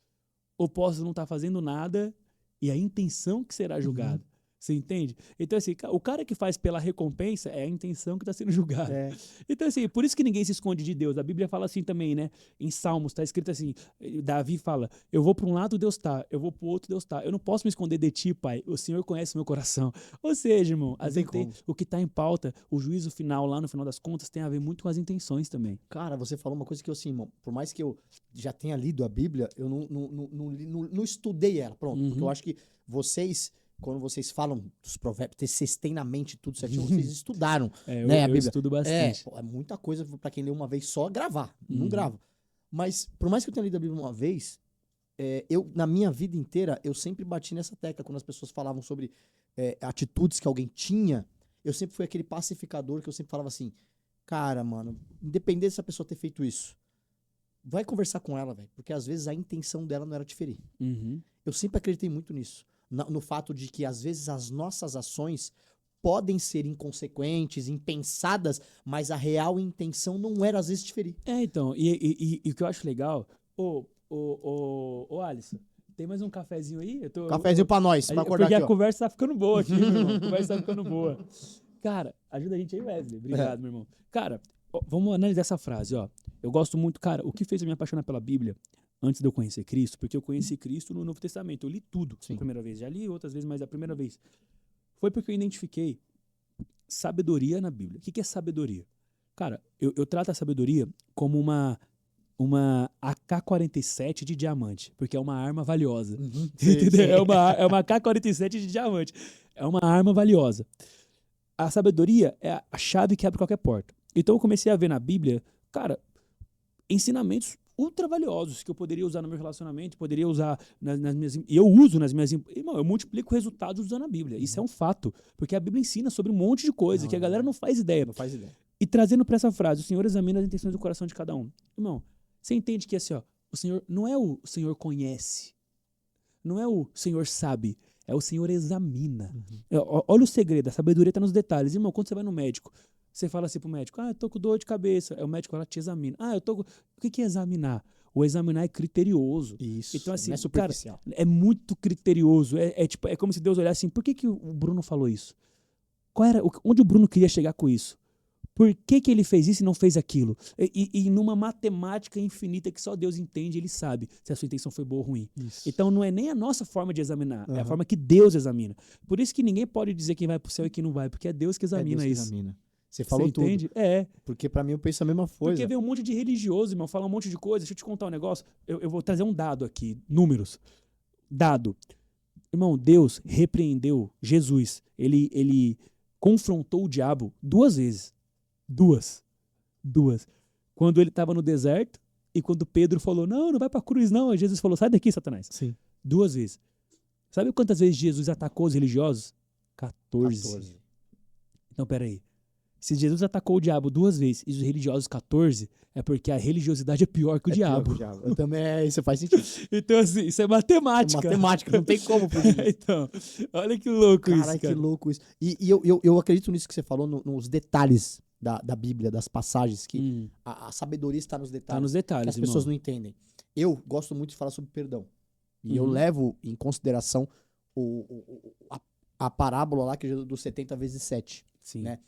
Ou posso não estar fazendo nada e a intenção que será julgada. Você entende? Então, assim, o cara que faz pela recompensa é a intenção que está sendo julgada. É. Então, assim, por isso que ninguém se esconde de Deus. A Bíblia fala assim também, né? Em Salmos, está escrito assim, Davi fala, eu vou para um lado, Deus tá. Eu vou para o outro, Deus tá. Eu não posso me esconder de ti, pai. O Senhor conhece meu coração. Ou seja, irmão, Não tem como. o que está em pauta, o juízo final, lá no final das contas, tem a ver muito com as intenções também. Cara, você falou uma coisa que eu, assim, irmão, por mais que eu já tenha lido a Bíblia, eu não estudei ela, pronto. Porque eu acho que vocês, quando vocês falam dos provérbios, vocês têm na mente tudo certinho, vocês estudaram, né, a Eu Bíblia. estudo bastante. É muita coisa pra quem lê uma vez só gravar, não grava. Mas, por mais que eu tenha lido a Bíblia uma vez, eu, na minha vida inteira, eu sempre bati nessa tecla, quando as pessoas falavam sobre atitudes que alguém tinha, eu sempre fui aquele pacificador que eu sempre falava assim, cara, mano, independente se a pessoa ter feito isso, vai conversar com ela, velho, porque às vezes a intenção dela não era te ferir. Eu sempre acreditei muito nisso, no fato de que às vezes as nossas ações podem ser inconsequentes, impensadas, mas a real intenção não era às vezes te ferir. Então, e o que eu acho legal, ô Alisson, tem mais um cafezinho aí? Cafezinho pra nós, pra acordar porque aqui, a ó. conversa tá ficando boa aqui, meu irmão. A conversa tá ficando boa. Cara, ajuda a gente aí, Wesley. Obrigado, meu irmão. Cara, vamos analisar essa frase, ó. Eu gosto muito, cara, o que fez eu me apaixonar pela Bíblia antes de eu conhecer Cristo, porque eu conheci Cristo no Novo Testamento. Eu li tudo a primeira vez. Já li outras vezes, mas a primeira vez foi porque eu identifiquei sabedoria na Bíblia. O que é sabedoria? Cara, eu trato a sabedoria como uma AK-47 de diamante, porque é uma arma valiosa. Entendeu? É uma AK-47 de diamante. É uma arma valiosa. A sabedoria é a chave que abre qualquer porta. Então eu comecei a ver na Bíblia, cara, ensinamentos ultra valiosos que eu poderia usar no meu relacionamento, poderia usar nas minhas... E eu uso nas minhas... Irmão, eu multiplico resultados usando a Bíblia. Isso é um fato. Porque a Bíblia ensina sobre um monte de coisa que a galera não faz ideia. Não faz ideia. E trazendo para essa frase, o Senhor examina as intenções do coração de cada um. Irmão, você entende que assim, ó, o Senhor não é o Senhor conhece, não é o Senhor sabe, é o Senhor examina. Olha o segredo, a sabedoria está nos detalhes. Irmão, quando você vai no médico, você fala assim pro médico, eu tô com dor de cabeça. Aí o médico ela te examina. O que é examinar? O examinar é criterioso. Isso, então, assim, não é superficial. Cara, é muito criterioso. É como se Deus olhasse assim, por que o Bruno falou isso? Onde o Bruno queria chegar com isso? Por que ele fez isso e não fez aquilo? E numa matemática infinita que só Deus entende, ele sabe se a sua intenção foi boa ou ruim. Isso. Então não é nem a nossa forma de examinar, é a forma que Deus examina. Por isso que ninguém pode dizer quem vai pro céu e quem não vai, porque é Deus que examina isso. Examina. Você falou tudo. Entende? Porque pra mim eu penso a mesma coisa. Porque vem um monte de religioso, irmão, fala um monte de coisa. Deixa eu te contar um negócio. Eu vou trazer um dado aqui, números. Dado. Irmão, Deus repreendeu Jesus. Ele confrontou o diabo 2 vezes. Duas. Quando ele estava no deserto e quando Pedro falou, não vai pra cruz não. Aí Jesus falou, sai daqui, Satanás. Sim. 2 vezes. Sabe quantas vezes Jesus atacou os religiosos? 14. Então, peraí. Se Jesus atacou o diabo 2 vezes e os religiosos 14, é porque a religiosidade é pior que o diabo. Eu também, isso faz sentido. Então, assim, isso é matemática. Matemática, não tem como fugir disso. Então, olha que louco isso, cara. Que louco isso. E eu acredito nisso que você falou, nos detalhes da Bíblia, das passagens, que a sabedoria está nos detalhes. Tá nos detalhes, que as pessoas não entendem. Eu gosto muito de falar sobre perdão. E eu levo em consideração a parábola lá que é dos 70 vezes 7. Sim. Né?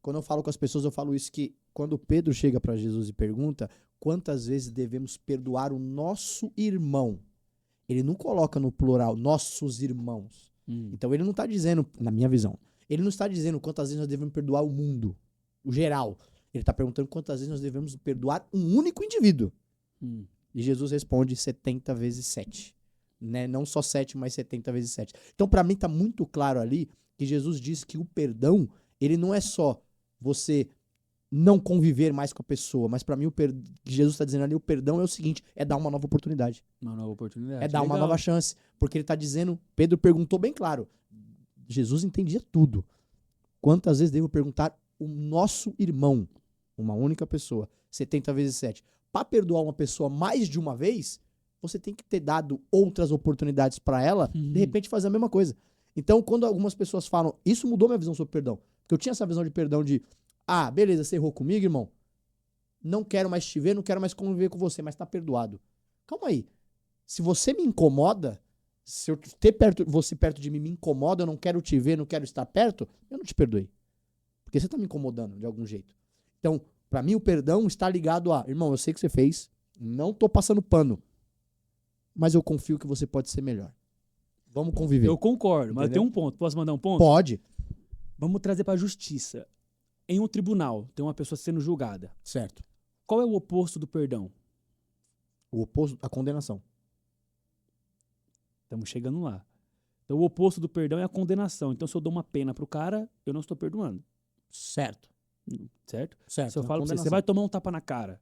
Quando eu falo com as pessoas, eu falo isso, que quando Pedro chega para Jesus e pergunta quantas vezes devemos perdoar o nosso irmão, ele não coloca no plural, nossos irmãos. Então ele não está dizendo, na minha visão, ele não está dizendo quantas vezes nós devemos perdoar o mundo, o geral. Ele está perguntando quantas vezes nós devemos perdoar um único indivíduo. E Jesus responde 70 vezes 7. Né? Não só 7, mas 70 vezes 7. Então, para mim, está muito claro ali que Jesus diz que o perdão, ele não é só você não conviver mais com a pessoa, mas para mim, que Jesus está dizendo ali, o perdão é o seguinte, é dar uma nova oportunidade. Uma nova oportunidade. É dar uma nova chance. Porque ele está dizendo, Pedro perguntou bem claro, Jesus entendia tudo. Quantas vezes devo perguntar o nosso irmão, uma única pessoa, 70 vezes 7. Para perdoar uma pessoa mais de uma vez, você tem que ter dado outras oportunidades para ela, de repente fazer a mesma coisa. Então, quando algumas pessoas falam, isso mudou minha visão sobre perdão. Porque eu tinha essa visão de perdão de, beleza, você errou comigo, irmão. Não quero mais te ver, não quero mais conviver com você, mas tá perdoado. Calma aí. Se você me incomoda, Se eu você perto de mim me incomoda, eu não quero te ver, não quero estar perto, eu não te perdoei. Porque você tá me incomodando de algum jeito. Então, pra mim, o perdão está ligado a, irmão, eu sei o que você fez, não tô passando pano, mas eu confio que você pode ser melhor. Vamos conviver. Eu concordo, mas Entendeu? tem um ponto. Posso mandar um ponto? Pode. Vamos trazer pra justiça. Em um tribunal, tem uma pessoa sendo julgada. Certo. Qual é o oposto do perdão? O oposto, a condenação. Estamos chegando lá. Então, o oposto do perdão é a condenação. Então, se eu dou uma pena pro cara, eu não estou perdoando. Certo. Certo? Certo. Se eu falo pra você, você vai tomar um tapa na cara.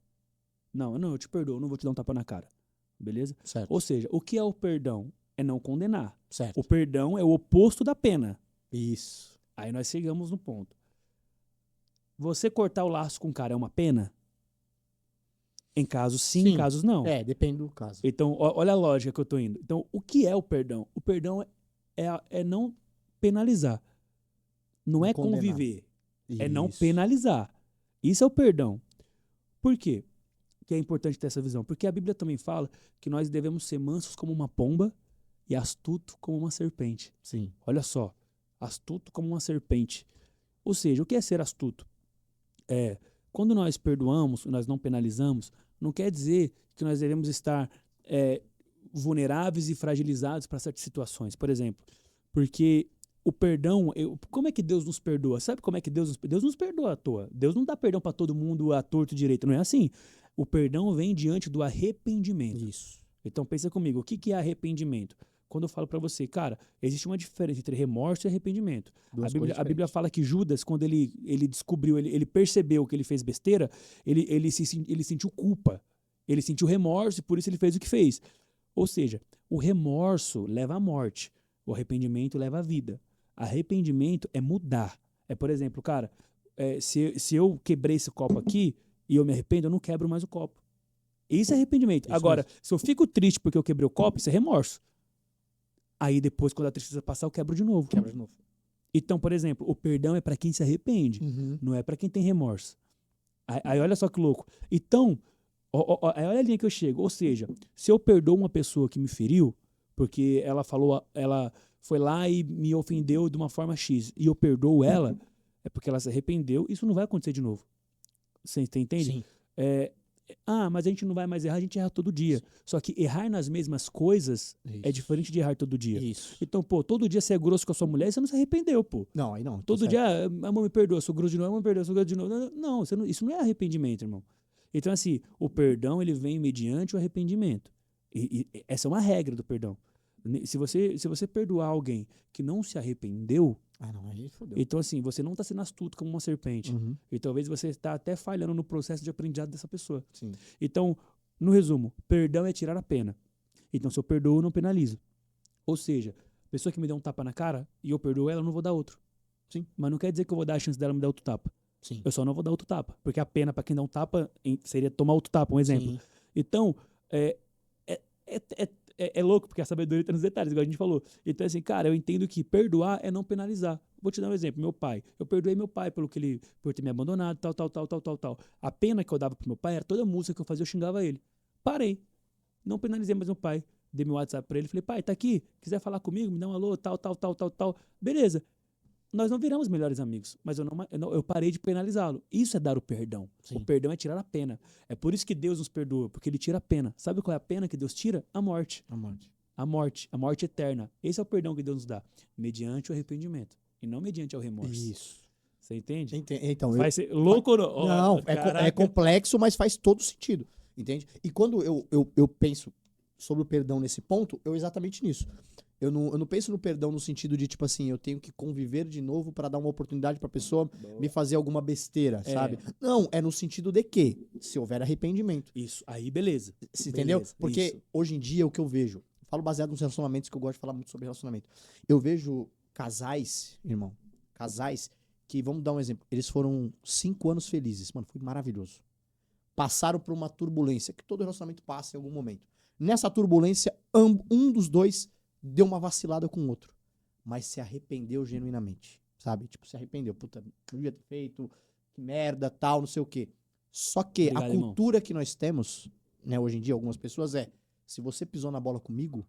Não, eu te perdoo, não vou te dar um tapa na cara. Beleza? Certo. Ou seja, o que é o perdão? É não condenar. Certo. O perdão é o oposto da pena. Isso. Aí nós chegamos no ponto. Você cortar o laço com o cara é uma pena? Em casos sim, em casos não. É, depende do caso. Então, olha a lógica que eu tô indo. Então, o que é o perdão? O perdão é não penalizar. Não é condenar. conviver. É não Isso. penalizar. Isso é o perdão. Por quê que é importante ter essa visão? Porque a Bíblia também fala que nós devemos ser mansos como uma pomba e astuto como uma serpente. Sim. Olha só. Astuto como uma serpente. Ou seja, o que é ser astuto? Quando nós perdoamos, nós não penalizamos, não quer dizer que nós devemos estar vulneráveis e fragilizados para certas situações. Por exemplo, porque o perdão, como é que Deus nos perdoa? Sabe como é que Deus nos perdoa à toa? Deus não dá perdão para todo mundo à torto e direito, não é assim. O perdão vem diante do arrependimento. Isso. Então pensa comigo, o que é arrependimento? Quando eu falo para você, cara, existe uma diferença entre remorso e arrependimento. A Bíblia fala que Judas, quando ele descobriu, ele percebeu que ele fez besteira, ele sentiu culpa, ele sentiu remorso e por isso ele fez o que fez. Ou seja, o remorso leva à morte, o arrependimento leva à vida. Arrependimento é mudar. Por exemplo, cara, se eu quebrei esse copo aqui e eu me arrependo, eu não quebro mais o copo. Isso é arrependimento. Isso Agora, mesmo. se eu fico triste porque eu quebrei o copo, isso é remorso. Aí depois, quando a tristeza passar, eu quebro de novo. Quebra de novo. Então, por exemplo, o perdão é para quem se arrepende, não é para quem tem remorso. Aí olha só que louco. Então, aí olha a linha que eu chego. Ou seja, se eu perdoo uma pessoa que me feriu, porque ela foi lá e me ofendeu de uma forma X, e eu perdoo ela, é porque ela se arrependeu, isso não vai acontecer de novo. Você entende? Sim. Mas a gente não vai mais errar, a gente erra todo dia. Só que errar nas mesmas coisas é diferente de errar todo dia. Isso. Então, pô, todo dia você é grosso com a sua mulher e você não se arrependeu, pô. Não, aí não. Todo dia, amor, me perdoa, sou grosso de novo, amor, me perdoa, sou grosso de novo. Não, isso não é arrependimento, irmão. Então, assim, o perdão, ele vem mediante o arrependimento. E essa é uma regra do perdão. Se você perdoar alguém que não se arrependeu, não, aí fodeu. então, assim, você não está sendo astuto como uma serpente. E talvez você está até falhando no processo de aprendizado dessa pessoa. Sim. Então, no resumo, perdão é tirar a pena. Então, se eu perdoo, eu não penalizo. Ou seja, a pessoa que me deu um tapa na cara e eu perdoo ela, eu não vou dar outro. Sim. Mas não quer dizer que eu vou dar a chance dela me dar outro tapa. Sim. Eu só não vou dar outro tapa. Porque a pena para quem dá um tapa seria tomar outro tapa, um exemplo. Sim. Então, é louco, porque a sabedoria está nos detalhes, igual a gente falou. Então, assim, cara, eu entendo que perdoar é não penalizar. Vou te dar um exemplo. Meu pai. Eu perdoei meu pai por ter me abandonado, tal. A pena que eu dava pro meu pai era toda música que eu fazia, eu xingava ele. Parei. Não penalizei mais meu pai. Dei meu WhatsApp pra ele. Falei, pai, tá aqui? Quiser falar comigo, me dá um alô, tal. Beleza. Nós não viramos melhores amigos, mas eu parei de penalizá-lo. Isso é dar o perdão. Sim. O perdão é tirar a pena. É por isso que Deus nos perdoa, porque ele tira a pena. Sabe qual é a pena que Deus tira? A morte. A morte eterna. Esse é o perdão que Deus nos dá, mediante o arrependimento e não mediante o remorso. Isso. Você entende? Então, vai ser louco ou não? Não, é complexo, mas faz todo sentido. Entende? E quando eu penso sobre o perdão nesse ponto, eu exatamente nisso. Eu não penso no perdão no sentido de, tipo assim, eu tenho que conviver de novo pra dar uma oportunidade pra pessoa me fazer alguma besteira, sabe? Não, é no sentido de que, se houver arrependimento. Isso, aí beleza. Você entendeu? Porque hoje em dia o que eu vejo, falo baseado nos relacionamentos, que eu gosto de falar muito sobre relacionamento. Eu vejo casais, irmão, que, vamos dar um exemplo, eles foram 5 anos felizes, mano, foi maravilhoso. Passaram por uma turbulência, que todo relacionamento passa em algum momento. Nessa turbulência, um dos dois deu uma vacilada com o outro, mas se arrependeu genuinamente, sabe? Tipo, se arrependeu, puta, não devia ter feito, que merda, tal, não sei o quê. Só que Obrigado, a cultura que nós temos, né, hoje em dia, algumas pessoas se você pisou na bola comigo,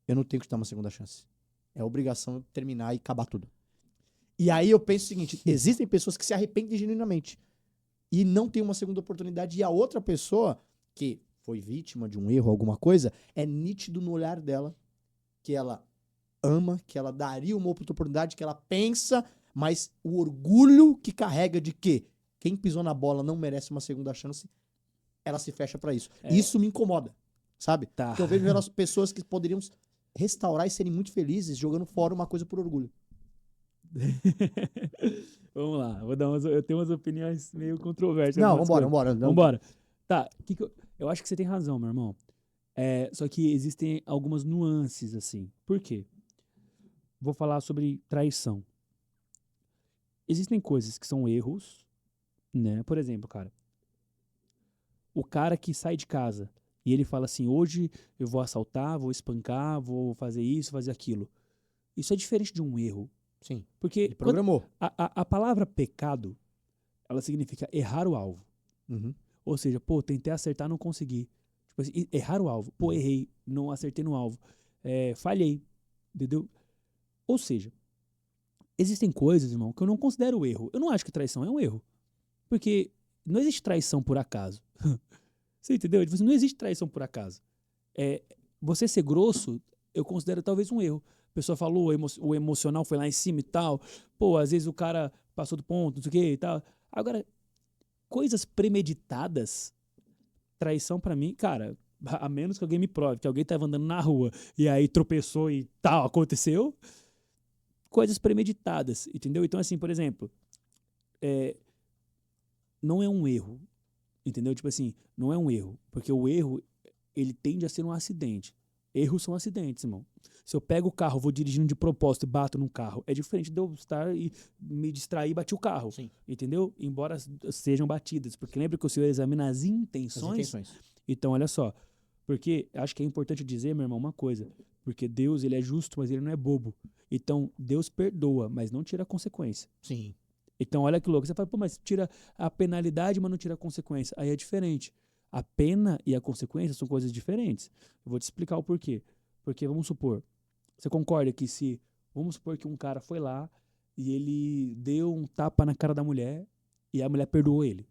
eu não tenho que te dar uma segunda chance. É obrigação terminar e acabar tudo. E aí eu penso o seguinte, existem pessoas que se arrependem genuinamente e não tem uma segunda oportunidade, e a outra pessoa que foi vítima de um erro, alguma coisa, é nítido no olhar dela que ela ama, que ela daria uma outra oportunidade, que ela pensa, mas o orgulho que carrega de que quem pisou na bola não merece uma segunda chance, ela se fecha pra isso. Isso me incomoda, sabe? Tá. Porque eu vejo pessoas que poderiam restaurar e serem muito felizes jogando fora uma coisa por orgulho. Vamos lá, eu tenho umas opiniões meio controversas. Não, algumas vambora. coisas. Vambora. Tá, eu acho que você tem razão, meu irmão. Só que existem algumas nuances, assim. Por quê? Vou falar sobre traição. Existem coisas que são erros, né? Por exemplo, cara, o cara que sai de casa e ele fala assim, hoje eu vou assaltar, vou espancar, vou fazer isso, fazer aquilo. Isso é diferente de um erro. Sim. Porque Ele programou. a palavra pecado, ela significa errar o alvo. Uhum. Ou seja, pô, tentei acertar, não consegui. Tipo assim, errar o alvo. Pô, errei, não acertei no alvo. Falhei, entendeu? Ou seja, existem coisas, irmão, que eu não considero erro. Eu não acho que traição é um erro. Porque não existe traição por acaso. Você entendeu? Tipo assim, não existe traição por acaso. Você ser grosso, eu considero talvez um erro. A pessoa falou, o emocional foi lá em cima e tal. Pô, às vezes o cara passou do ponto, não sei o que e tal. Agora, coisas premeditadas, traição pra mim, cara, a menos que alguém me prove que alguém tava andando na rua e aí tropeçou e tal, aconteceu. Coisas premeditadas, entendeu? Então, assim, por exemplo, não é um erro, entendeu? Tipo assim, não é um erro, porque o erro, ele tende a ser um acidente. Erros são acidentes, irmão. Se eu pego o carro, vou dirigindo de propósito e bato num carro, é diferente de eu estar e me distrair e bater o carro. Sim. Entendeu? Embora sejam batidas. Porque lembra que o Senhor examina as intenções? Então, olha só. Porque acho que é importante dizer, meu irmão, uma coisa. Porque Deus, ele é justo, mas ele não é bobo. Então, Deus perdoa, mas não tira a consequência. Sim. Então, olha que louco. Você fala, pô, mas tira a penalidade, mas não tira a consequência. Aí é diferente. A pena e a consequência são coisas diferentes. Eu vou te explicar o porquê. Porque, vamos supor, você concorda que se, vamos supor que um cara foi lá e ele deu um tapa na cara da mulher e a mulher perdoou ele.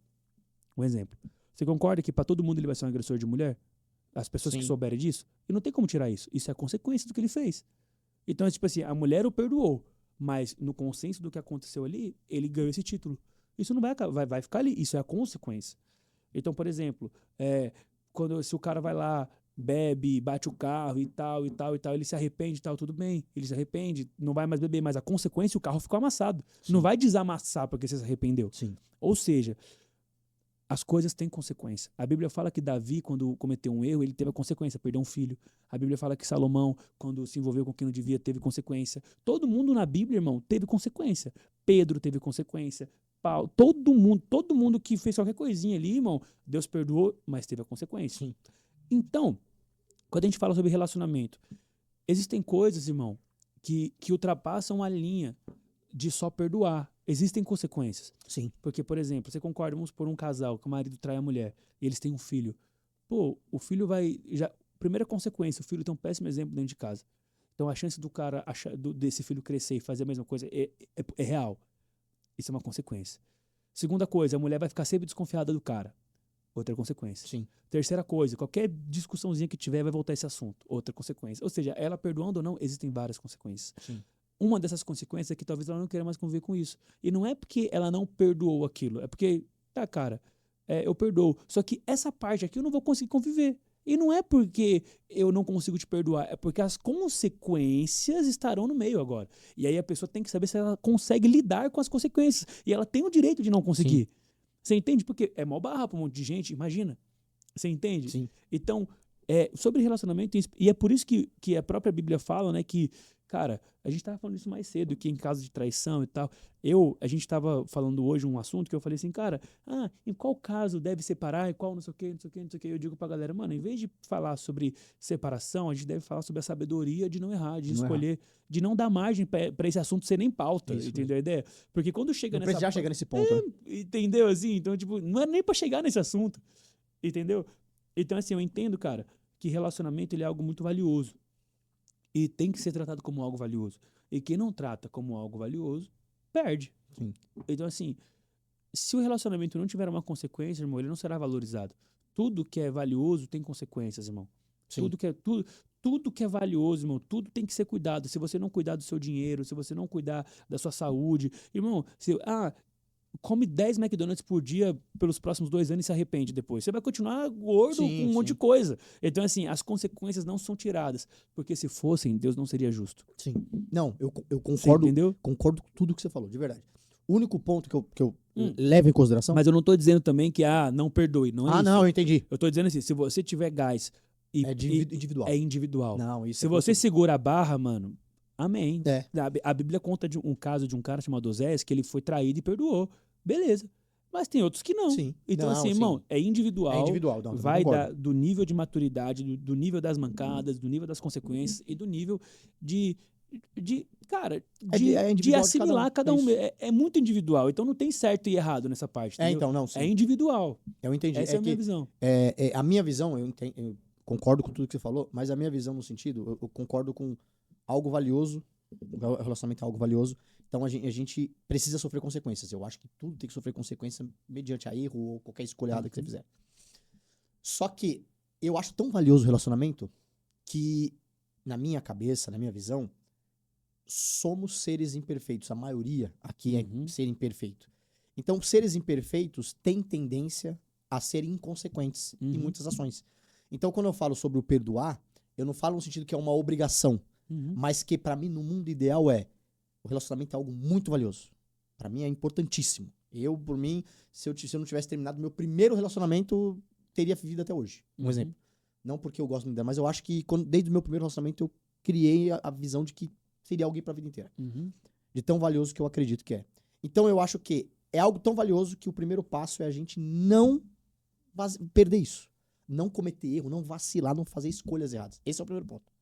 Um exemplo. Você concorda que para todo mundo ele vai ser um agressor de mulher? As pessoas Sim. que souberem disso? E não tem como tirar isso. Isso é a consequência do que ele fez. Então, é tipo assim, a mulher o perdoou, mas no consenso do que aconteceu ali, ele ganhou esse título. Isso não vai ficar ali. Isso é a consequência. Então, por exemplo, se o cara vai lá, bebe, bate o carro e tal, ele se arrepende e tal, tudo bem. Ele se arrepende, não vai mais beber, mas a consequência, o carro ficou amassado. Sim. Não vai desamassar porque você se arrependeu. Sim. Ou seja, as coisas têm consequência. A Bíblia fala que Davi, quando cometeu um erro, ele teve a consequência, perdeu um filho. A Bíblia fala que Salomão, quando se envolveu com quem não devia, teve consequência. Todo mundo na Bíblia, irmão, teve consequência. Pedro teve consequência. Paulo, todo mundo que fez qualquer coisinha ali, irmão, Deus perdoou, mas teve a consequência. Sim. Então, quando a gente fala sobre relacionamento, existem coisas, irmão, que ultrapassam a linha de só perdoar. Existem consequências. Sim. Porque, por exemplo, você concorda, vamos por um casal que o marido trai a mulher e eles têm um filho. Pô, o filho vai... Primeira consequência, o filho tem um péssimo exemplo dentro de casa. Então a chance do cara desse filho crescer e fazer a mesma coisa é real. Isso é uma consequência. Segunda coisa, a mulher vai ficar sempre desconfiada do cara. Outra consequência. Sim. Terceira coisa, qualquer discussãozinha que tiver vai voltar esse assunto. Outra consequência. Ou seja, ela perdoando ou não, existem várias consequências. Sim. Uma dessas consequências é que talvez ela não queira mais conviver com isso. E não é porque ela não perdoou aquilo. É porque, tá, cara, eu perdoo. Só que essa parte aqui eu não vou conseguir conviver. E não é porque eu não consigo te perdoar, é porque as consequências estarão no meio agora. E aí a pessoa tem que saber se ela consegue lidar com as consequências. E ela tem o direito de não conseguir. Sim. Você entende? Porque é mó barra pra um monte de gente, imagina. Você entende? Sim. Então, sobre relacionamento, e é por isso que a própria Bíblia fala, né, que, cara, a gente tava falando isso mais cedo, que em caso de traição e tal, a gente tava falando hoje um assunto que eu falei assim, cara, em qual caso deve separar, e qual não sei o que, não sei o que, não sei o que. Eu digo pra galera, mano, em vez de falar sobre separação, a gente deve falar sobre a sabedoria de não errar, de escolher, de não dar margem pra esse assunto ser nem pauta, isso, entendeu a ideia? Porque quando chega nessa... já chega nesse ponto, né? Entendeu, assim? Então, tipo, não é nem pra chegar nesse assunto, entendeu? Então, assim, eu entendo, cara, que relacionamento ele é algo muito valioso. E tem que ser tratado como algo valioso. E quem não trata como algo valioso, perde. Sim. Então, assim, se o relacionamento não tiver uma consequência, irmão, ele não será valorizado. Tudo que é valioso tem consequências, irmão. Sim. Tudo que é valioso, irmão, tudo tem que ser cuidado. Se você não cuidar do seu dinheiro, se você não cuidar da sua saúde, irmão, come 10 McDonald's por dia pelos próximos 2 anos e se arrepende depois. Você vai continuar gordo Sim, com um monte sim. de coisa. Então, assim, as consequências não são tiradas. Porque se fossem, Deus não seria justo. Sim. Não, eu Você concordo, entendeu? concordo com tudo que você falou, de verdade. O único ponto que eu levo em consideração... Mas eu não tô dizendo também que, não perdoe. Não é isso. não, eu entendi. Eu tô dizendo assim, se você tiver gás É individual. é individual. Não, isso Se você segura a barra, mano, amém. É. A Bíblia conta de um caso de um cara chamado Osés que ele foi traído e perdoou. Beleza. Mas tem outros que não. Sim. Então, Não, assim, sim. irmão, é individual. É individual, não, Vai concordo. do nível de maturidade, do nível das mancadas, do nível das consequências e do nível cara, É de individual de assimilar cada um. É isso. É muito individual. Então não tem certo e errado nessa parte. Entendeu? Então, não, sim. É individual. Eu entendi. Essa é a minha visão. A minha visão, eu concordo com tudo que você falou, mas a minha visão no sentido, eu concordo com algo valioso, o relacionamento é algo valioso, então a gente precisa sofrer consequências. Eu acho que tudo tem que sofrer consequência mediante a erro ou qualquer escolha errada que você fizer. Só que eu acho tão valioso o relacionamento que, na minha cabeça, na minha visão, somos seres imperfeitos. A maioria aqui é ser imperfeito. Então, seres imperfeitos têm tendência a serem inconsequentes em muitas ações. Então, quando eu falo sobre o perdoar, eu não falo no sentido que é uma obrigação, mas que, pra mim, no mundo ideal o relacionamento é algo muito valioso. Pra mim é importantíssimo. Por mim, se eu não tivesse terminado meu primeiro relacionamento, teria vivido até hoje. Um exemplo. Não porque eu gosto muito dela, mas eu acho que desde o meu primeiro relacionamento eu criei a visão de que seria alguém pra vida inteira. De tão valioso que eu acredito que é. Então eu acho que é algo tão valioso que o primeiro passo é a gente não perder isso. Não cometer erro, não vacilar, não fazer escolhas erradas. Esse é o primeiro ponto.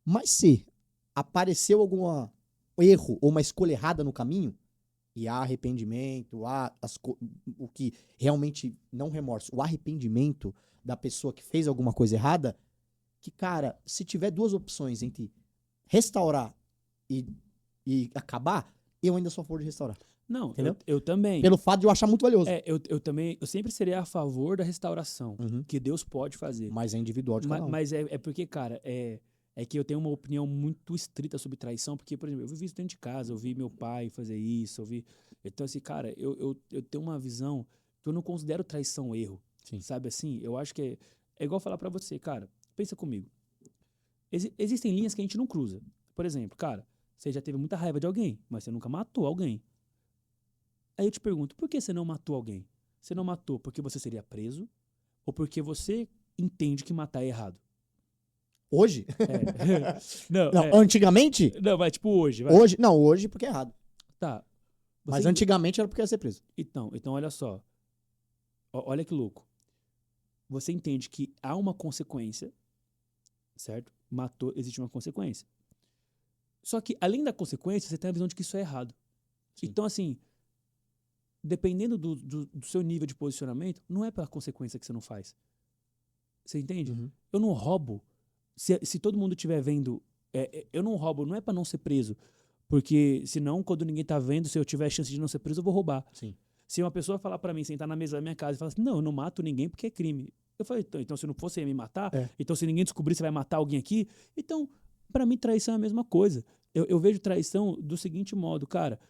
Mas se apareceu algum erro ou uma escolha errada no caminho, e há arrependimento, o que realmente, não remorso, o arrependimento da pessoa que fez alguma coisa errada, que, cara, se tiver duas opções entre restaurar e acabar, eu ainda sou a favor de restaurar. Não, entendeu? Eu também. Pelo fato de eu achar muito valioso. Eu sempre serei a favor da restauração, que Deus pode fazer. Mas é individual de cada um. Mas é porque, cara, é que eu tenho uma opinião muito estrita sobre traição, porque, por exemplo, eu vivi isso dentro de casa, eu vi meu pai fazer isso, Então, assim, cara, eu tenho uma visão que eu não considero traição erro. Sim. Sabe assim? Eu acho que é igual falar pra você, cara, pensa comigo. Existem linhas que a gente não cruza. Por exemplo, cara, você já teve muita raiva de alguém, mas você nunca matou alguém. Aí eu te pergunto, por que você não matou alguém? Você não matou porque você seria preso ou porque você entende que matar é errado? Hoje? Não, antigamente? Não, vai, tipo hoje. Vai. Hoje porque é errado. Tá. Mas antigamente era porque ia ser preso. Então olha só. Olha que louco. Você entende que há uma consequência, certo? Matou, existe uma consequência. Só que, além da consequência, você tem a visão de que isso é errado. Sim. Então, assim, dependendo do seu nível de posicionamento, não é pela consequência que você não faz. Você entende? Eu não roubo. Se todo mundo estiver vendo, eu não roubo, não é pra não ser preso. Porque, senão, quando ninguém tá vendo, se eu tiver chance de não ser preso, eu vou roubar. Sim. Se uma pessoa falar pra mim, sentar na mesa da minha casa e falar assim, não, eu não mato ninguém porque é crime. Eu falei, então se não fosse, você ia me matar? Então, se ninguém descobrir, você vai matar alguém aqui? Então, pra mim, traição é a mesma coisa. Eu vejo traição do seguinte modo, cara,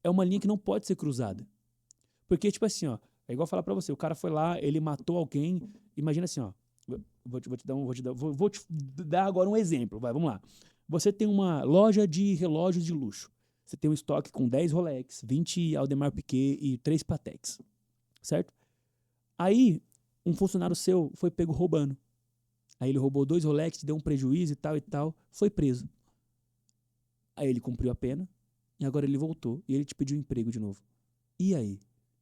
é uma linha que não pode ser cruzada. Porque, tipo assim, ó, é igual falar pra você, o cara foi lá, ele matou alguém, imagina assim, ó, vou te dar agora um exemplo, vamos lá. Você tem uma loja de relógios de luxo. Você tem um estoque com 10 Rolex, 20 Audemars Piguet e 3 Pateks, certo? Aí, um funcionário seu foi pego roubando. Aí ele roubou 2 Rolex, deu um prejuízo e tal, foi preso. Aí ele cumpriu a pena e agora ele voltou e ele te pediu emprego de novo. E aí?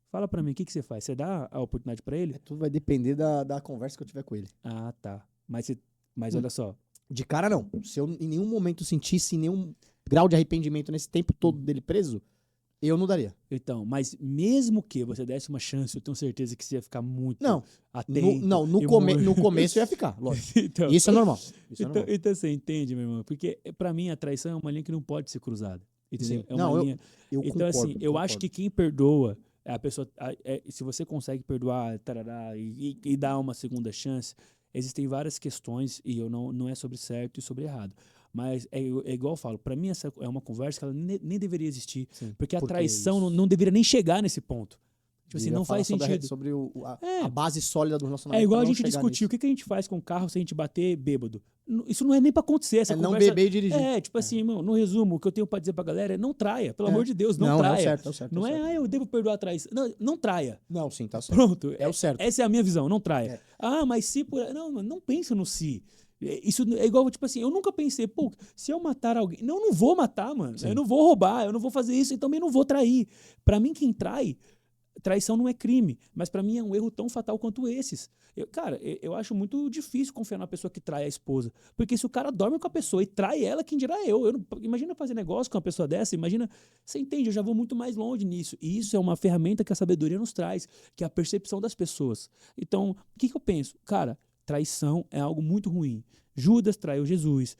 Fala pra mim, o que você faz? Você dá a oportunidade pra ele? Tudo vai depender da conversa que eu tiver com ele. Ah, tá. Mas olha só. De cara, não. Se eu em nenhum momento sentisse nenhum grau de arrependimento nesse tempo todo dele preso, Eu não daria. Então, mas mesmo que você desse uma chance, eu tenho certeza que você ia ficar muito Não. atento. No começo eu ia ficar, lógico. Então, Isso é normal. Isso é então, normal. então você entende, meu irmão? Porque pra mim a traição é uma linha que não pode ser cruzada. Entendeu? Sim. É uma Não, linha. eu Então, concordo. assim, eu acho que quem perdoa é a pessoa. Se você consegue perdoar, tarará, e dar uma segunda chance, existem várias questões, e eu não é sobre certo e sobre errado. Mas é igual eu falo, pra mim essa é uma conversa que ela nem deveria existir. Sim, Porque a porque traição isso não deveria nem chegar nesse ponto. Tipo assim, devia não falar faz sentido. sobre É. a base sólida do É relacionamento. igual pra a não gente chegar discutir nisso. o que a gente faz com o carro se a gente bater bêbado. Isso não é nem pra acontecer, essa É não conversa. beber e dirigir. Tipo assim, irmão, no resumo, o que eu tenho pra dizer pra galera é não traia. Pelo amor de Deus, não É o traia. certo, é o certo. Não é o certo. eu devo perdoar a traição. Não traia. Não, sim, tá certo. Pronto. É o certo. Essa é a minha visão, não traia. É. Mas se por. Não pensa no se. Isso é igual, tipo assim, eu nunca pensei, pô, se eu matar alguém. Não vou matar, mano. Sim. Eu não vou roubar, eu não vou fazer isso e também não vou trair. Pra mim, quem trai. Traição não é crime, mas pra mim é um erro tão fatal quanto esses. Cara, eu acho muito difícil confiar na pessoa que trai a esposa. Porque se o cara dorme com a pessoa e trai ela, quem dirá eu? Imagina fazer negócio com uma pessoa dessa, imagina. Você entende? Eu já vou muito mais longe nisso. E isso é uma ferramenta que a sabedoria nos traz, que é a percepção das pessoas. Então, o que eu penso? Cara, traição é algo muito ruim. Judas traiu Jesus.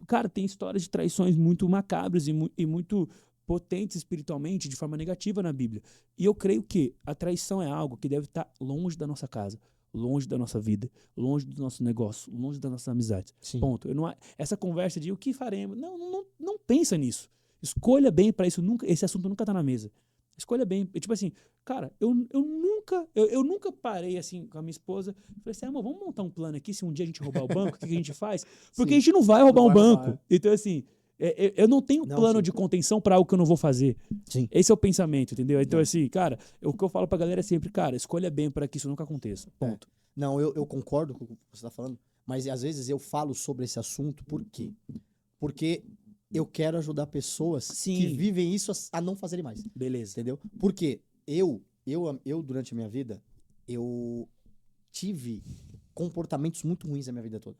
Cara, tem histórias de traições muito macabras e muito potentes espiritualmente de forma negativa na Bíblia. E eu creio que a traição é algo que deve estar longe da nossa casa, longe da nossa vida, longe do nosso negócio, longe das nossas amizades. Sim. Ponto. Essa conversa de o que faremos, não pensa nisso. Escolha bem para isso. Esse assunto nunca tá na mesa. Escolha bem. Tipo assim, cara, eu nunca parei assim com a minha esposa. Falei assim, amor, vamos montar um plano aqui. Se um dia a gente roubar o banco, o que a gente faz? Porque Sim. a gente não vai roubar Não um vai banco. roubar. Então, assim, eu não tenho plano sim. de contenção pra algo que eu não vou fazer. Sim. Esse é o pensamento, entendeu? Então, Não. assim, cara, o que eu falo pra galera é sempre, cara, escolha bem pra que isso nunca aconteça. Ponto. Não, eu concordo com o que você tá falando, mas às vezes eu falo sobre esse assunto, por quê? Porque eu quero ajudar pessoas Sim. que vivem isso a não fazerem mais. Beleza. Entendeu? Porque eu durante a minha vida, eu tive comportamentos muito ruins na minha vida toda.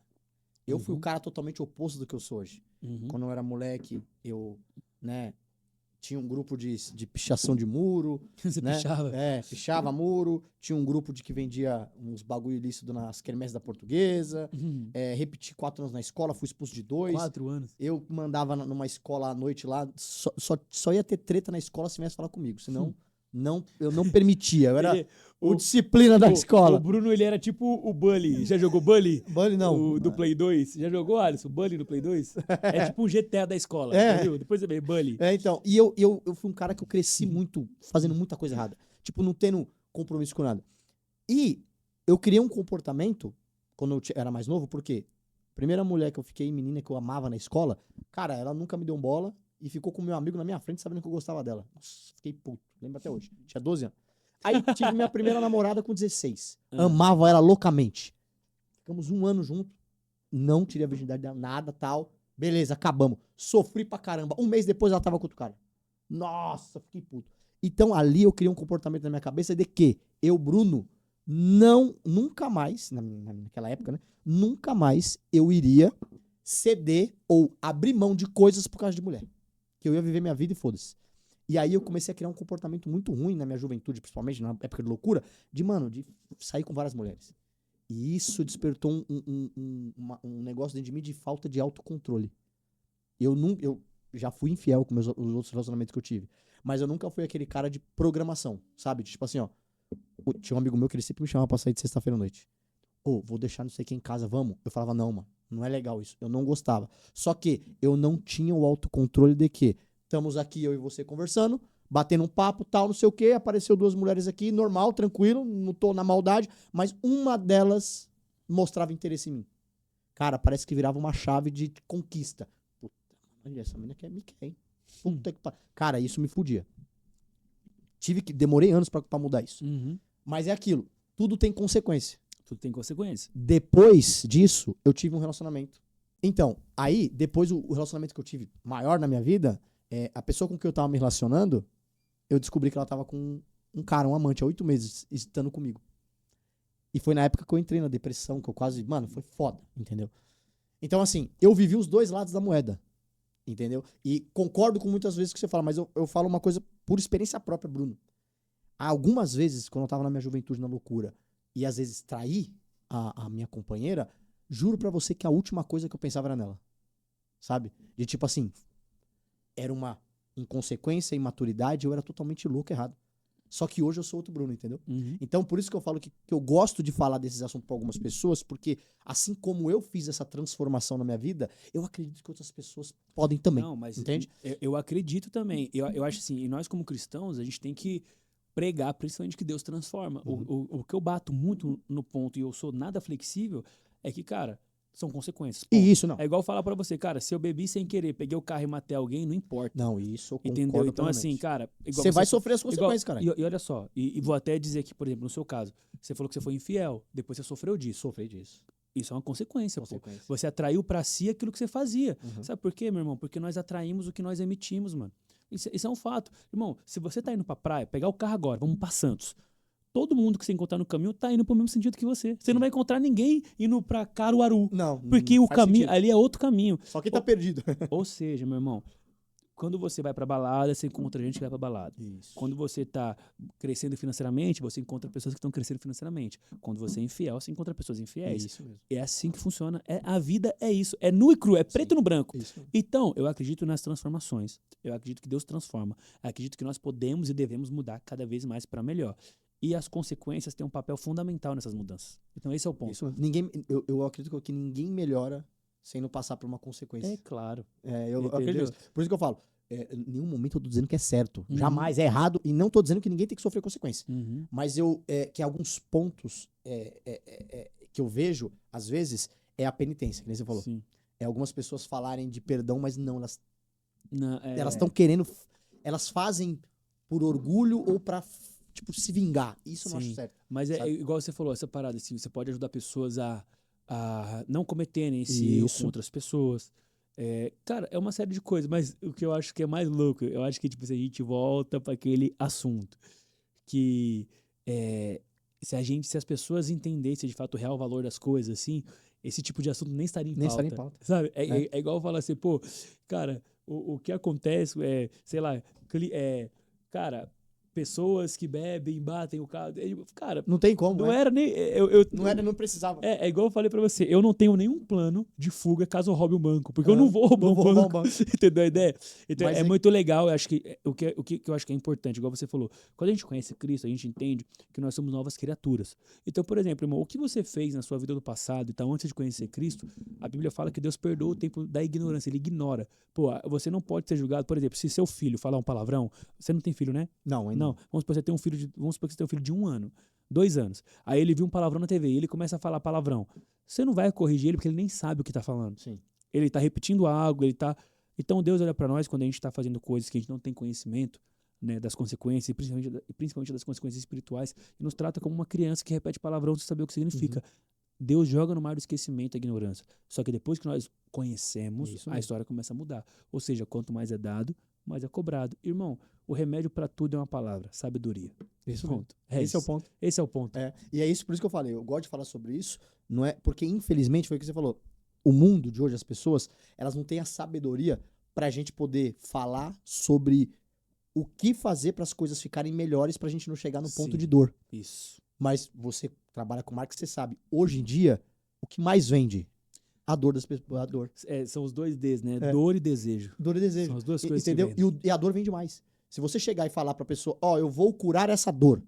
Eu fui o cara totalmente oposto do que eu sou hoje. Quando eu era moleque, eu, tinha um grupo de pichação de muro. Você né? pichava? Pichava muro. Tinha um grupo que vendia uns bagulho ilícito nas quermesses da Portuguesa. Repeti 4 anos na escola, fui expulso de 2. 4 anos. Eu mandava numa escola à noite lá, só ia ter treta na escola se viesse falar comigo, senão eu não permitia. Eu era o disciplina da escola. O Bruno, ele era tipo o Bully. Já jogou Bully? Bully não. Do Play 2. Já jogou, Alisson? Bully do Play 2? É tipo um GTA da escola, viu? Depois você vê, Bully. Então, e eu fui um cara que eu cresci muito, fazendo muita coisa errada. Tipo, não tendo compromisso com nada. E eu criei um comportamento, quando eu era mais novo, porque a primeira mulher que eu fiquei, menina que eu amava na escola, cara, ela nunca me deu bola e ficou com meu amigo na minha frente sabendo que eu gostava dela. Nossa, fiquei puto. Lembro até hoje. Tinha 12 anos. Aí tive minha primeira namorada com 16. Amava ela loucamente. Ficamos 1 ano junto. Não tirei a virgindade dela, nada, tal. Beleza, acabamos. Sofri pra caramba. 1 mês depois ela tava com outro cara. Nossa, fiquei puto. Então ali eu criei um comportamento na minha cabeça de que eu, Bruno, nunca mais, naquela época, né? Nunca mais eu iria ceder ou abrir mão de coisas por causa de mulher. Que eu ia viver minha vida e foda-se. E aí eu comecei a criar um comportamento muito ruim na minha juventude, principalmente na época de loucura, de sair com várias mulheres. E isso despertou um negócio dentro de mim de falta de autocontrole. Eu já fui infiel com os outros relacionamentos que eu tive. Mas eu nunca fui aquele cara de programação, sabe? Tipo assim, ó. Tinha um amigo meu que ele sempre me chamava pra sair de sexta-feira à noite. Vou deixar não sei quem em casa, vamos? Eu falava, não, mano, não é legal isso. Eu não gostava. Só que eu não tinha o autocontrole de que estamos aqui, eu e você conversando, batendo um papo, tal, não sei o quê. Apareceu 2 mulheres aqui, normal, tranquilo, não tô na maldade, mas uma delas mostrava interesse em mim. Cara, parece que virava uma chave de conquista. Puta, olha, essa menina me quer, hein? Puta que cara, isso me fudia. Demorei anos pra mudar isso. Mas é aquilo, tudo tem consequência. Tudo tem consequência. Depois disso, eu tive um relacionamento. Então, aí, depois o relacionamento que eu tive maior na minha vida, a pessoa com quem eu tava me relacionando, eu descobri que ela tava com um cara, um amante, há 8 meses, estando comigo. E foi na época que eu entrei na depressão, que eu quase... Mano, foi foda, entendeu? Então, assim, eu vivi os 2 lados da moeda, entendeu? E concordo com muitas vezes que você fala, mas eu falo uma coisa por experiência própria, Bruno. Algumas vezes, quando eu tava na minha juventude, na loucura, e às vezes traí a minha companheira, juro pra você que a última coisa que eu pensava era nela. Sabe? De tipo assim, era uma inconsequência, imaturidade, eu era totalmente louco, errado. Só que hoje eu sou outro Bruno, entendeu? Uhum. Então, por isso que eu falo que eu gosto de falar desses assuntos pra algumas pessoas, porque assim como eu fiz essa transformação na minha vida, eu acredito que outras pessoas podem também. Não, mas entende? eu acredito também. Eu acho assim, e nós como cristãos, a gente tem que pregar principalmente que Deus transforma. O que eu bato muito no ponto, e eu sou nada flexível, é que, cara, são consequências. E ponto. isso não. É igual falar pra você, cara, se eu bebi sem querer, peguei o carro e matei alguém, não importa. Não, isso eu concordo Entendeu? Então, plenamente. assim, cara... igual Você vai sofrer as consequências, cara. E olha só, e vou até dizer aqui, por exemplo, no seu caso, você falou que você foi infiel, depois você sofreu disso. Sofri disso. Isso é uma consequência, pô. Consequência. Você atraiu pra si aquilo que você fazia. Uhum. Sabe por quê, meu irmão? Porque nós atraímos o que nós emitimos, mano. Isso é um fato. Irmão, se você tá indo pra praia, pegar o carro agora, vamos pra Santos. Todo mundo que você encontrar no caminho tá indo pro mesmo sentido que você. Você não vai encontrar ninguém indo pra Caruaru. Não, Porque não o faz caminho sentido. ali é outro caminho. Só que tá perdido. Ou seja, meu irmão, quando você vai pra balada, você encontra gente que vai pra balada. Isso. Quando você tá crescendo financeiramente, você encontra pessoas que estão crescendo financeiramente. Quando você é infiel, você encontra pessoas infiéis. Isso mesmo. É assim que funciona. A vida é isso. É nu e cru, é preto no branco. Isso mesmo. Então, eu acredito nas transformações. Eu acredito que Deus transforma. Eu acredito que nós podemos e devemos mudar cada vez mais para melhor. E as consequências têm um papel fundamental nessas mudanças. Então, esse é o ponto. Isso mesmo. Eu acredito que ninguém melhora sem não passar por uma consequência. É claro. Eu Entendeu? acredito nisso. Por isso que eu falo, em nenhum momento eu tô dizendo que é certo. Uhum. Jamais é errado e não tô dizendo que ninguém tem que sofrer consequência. Uhum. Mas que alguns pontos que eu vejo, às vezes, é a penitência, que nem você falou. Sim. É algumas pessoas falarem de perdão, mas não, Não, elas estão querendo, elas fazem por orgulho ou pra, tipo, se vingar. Isso eu não Sim. acho certo. Mas sabe? igual você falou, essa parada, assim, você pode ajudar pessoas a não cometerem esse erro Isso. com outras pessoas. Cara, é uma série de coisas, mas o que eu acho que é mais louco, eu acho que tipo, se a gente volta para aquele assunto que se as pessoas entendessem de fato o real valor das coisas, assim, esse tipo de assunto nem estaria em Nem pauta. estaria em pauta. Sabe? É igual falar assim, pô, cara, o que acontece sei lá, cara, pessoas que bebem, batem o carro. Cara, Não tem como, não era nem. não precisava. É igual eu falei pra você, eu não tenho nenhum plano de fuga caso eu roube um banco, porque eu não vou roubar não um vou roubar um banco. banco. Entendeu a ideia? Então Mas é muito legal, eu acho que o que eu acho que é importante, igual você falou, quando a gente conhece Cristo, a gente entende que nós somos novas criaturas. Então, por exemplo, irmão, o que você fez na sua vida do passado, então antes de conhecer Cristo, a Bíblia fala que Deus perdoa o tempo da ignorância, ele ignora. Pô, você não pode ser julgado, por exemplo, se seu filho falar um palavrão, você não tem filho, né? Não, ainda Não, vamos supor que você tem um filho de 1 ano, 2 anos. Aí ele viu um palavrão na TV e ele começa a falar palavrão. Você não vai corrigir ele porque ele nem sabe o que tá falando. Sim. Ele tá repetindo algo, ele tá... Então Deus olha pra nós quando a gente tá fazendo coisas que a gente não tem conhecimento, né, das consequências, principalmente das consequências espirituais, e nos trata como uma criança que repete palavrão sem saber o que significa. Deus joga no mar do esquecimento a ignorância. Só que depois que nós conhecemos, Isso a mesmo. história começa a mudar. Ou seja, quanto mais é dado, mais é cobrado. Irmão, o remédio pra tudo é uma palavra, sabedoria. Isso Ponto. Esse é o ponto. Esse é o ponto. E é isso, por isso que eu falei, eu gosto de falar sobre isso, não é porque infelizmente foi o que você falou. O mundo de hoje, as pessoas, elas não têm a sabedoria pra gente poder falar sobre o que fazer para as coisas ficarem melhores pra gente não chegar no ponto Sim. de dor. Isso. Mas você trabalha com marketing, você sabe, hoje em dia, o que mais vende? A dor das pessoas, a dor. São os 2 Ds, né? É. Dor e desejo. Dor e desejo. São as duas coisas Entendeu? que vendem. E a dor vende mais. Se você chegar e falar pra pessoa, eu vou curar essa dor,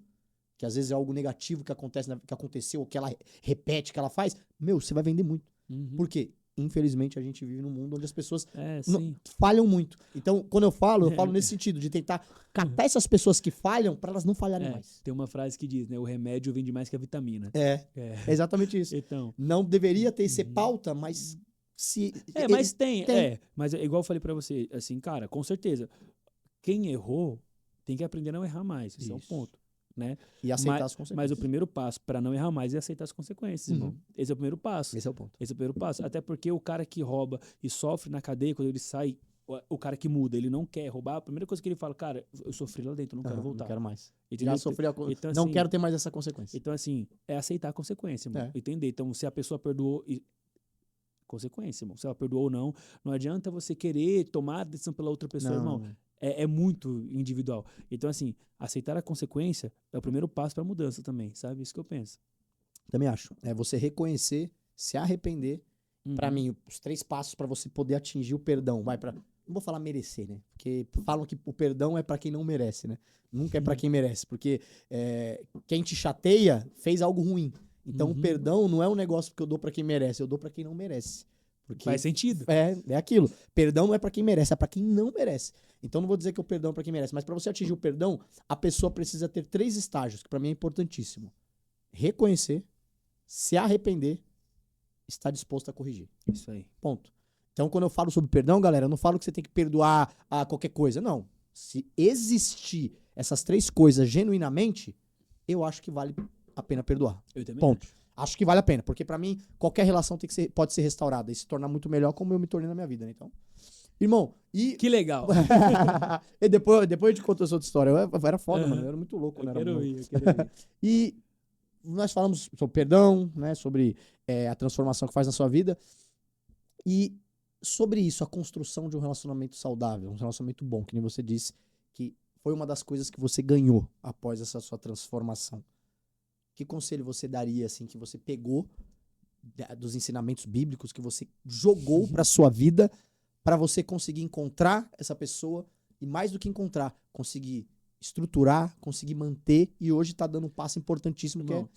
que às vezes é algo negativo que acontece, que aconteceu, ou que ela repete, que ela faz, você vai vender muito. Uhum. Por quê? Infelizmente, a gente vive num mundo onde as pessoas Sim. falham muito. Então, quando eu falo nesse sentido, de tentar catar essas pessoas que falham pra elas não falharem mais. Tem uma frase que diz, né? O remédio vende mais que a vitamina. É exatamente isso. Então. Não deveria ser pauta, mas Mas tem. Mas é igual eu falei pra você, assim, cara, com certeza. Quem errou tem que aprender a não errar mais. Esse é o Isso. ponto, né? E aceitar as consequências. Mas o primeiro passo pra não errar mais é aceitar as consequências, irmão. Esse é o primeiro passo. Esse é o ponto. Esse é o primeiro passo. Até porque o cara que rouba e sofre na cadeia, quando ele sai, o cara que muda, ele não quer roubar, a primeira coisa que ele fala, cara, eu sofri lá dentro, eu não quero voltar. Não quero mais. Entendeu? Já sofri Então, não assim, quero ter mais essa consequência. Então, assim, é aceitar a consequência, irmão. É. Entender. Então, se a pessoa perdoou... Consequência, irmão. Se ela perdoou ou não, não adianta você querer tomar a decisão pela outra pessoa, irmão. É muito individual. Então, assim, aceitar a consequência é o primeiro passo pra mudança também, sabe? Isso que eu penso. Também acho. É você reconhecer, se arrepender. Pra Uhum. mim, os 3 passos pra você poder atingir o perdão. Não vou falar merecer, né? Porque falam que o perdão é pra quem não merece, né? Nunca é pra quem merece. Porque quem te chateia fez algo ruim. Então o Uhum. perdão não é um negócio que eu dou pra quem merece, eu dou pra quem não merece. Porque Faz sentido. é aquilo. Perdão não é pra quem merece, é pra quem não merece. Então não vou dizer que o perdão é pra quem merece, mas pra você atingir o perdão, a pessoa precisa ter 3 estágios, que pra mim é importantíssimo. Reconhecer, se arrepender, estar disposto a corrigir. Isso aí. Ponto. Então, quando eu falo sobre perdão, galera, eu não falo que você tem que perdoar a qualquer coisa. Não. Se existir essas 3 coisas genuinamente, eu acho que vale a pena perdoar. Eu também Ponto. acho. Acho que vale a pena, porque pra mim, qualquer relação pode ser restaurada e se tornar muito melhor como eu me tornei na minha vida, né? Então, irmão, e... Que legal. e depois eu te conto essa outra história. Eu era foda, mano. Eu era muito louco, Eu né? Era quero muito... ir, eu quero ir. E nós falamos sobre perdão, né? Sobre a transformação que faz na sua vida. E sobre isso, a construção de um relacionamento saudável, um relacionamento bom, que nem você disse, que foi uma das coisas que você ganhou após essa sua transformação. Que conselho você daria, assim, que você pegou dos ensinamentos bíblicos, que você jogou pra sua vida, pra você conseguir encontrar essa pessoa e, mais do que encontrar, conseguir estruturar, conseguir manter e hoje tá dando um passo importantíssimo que é Irmão,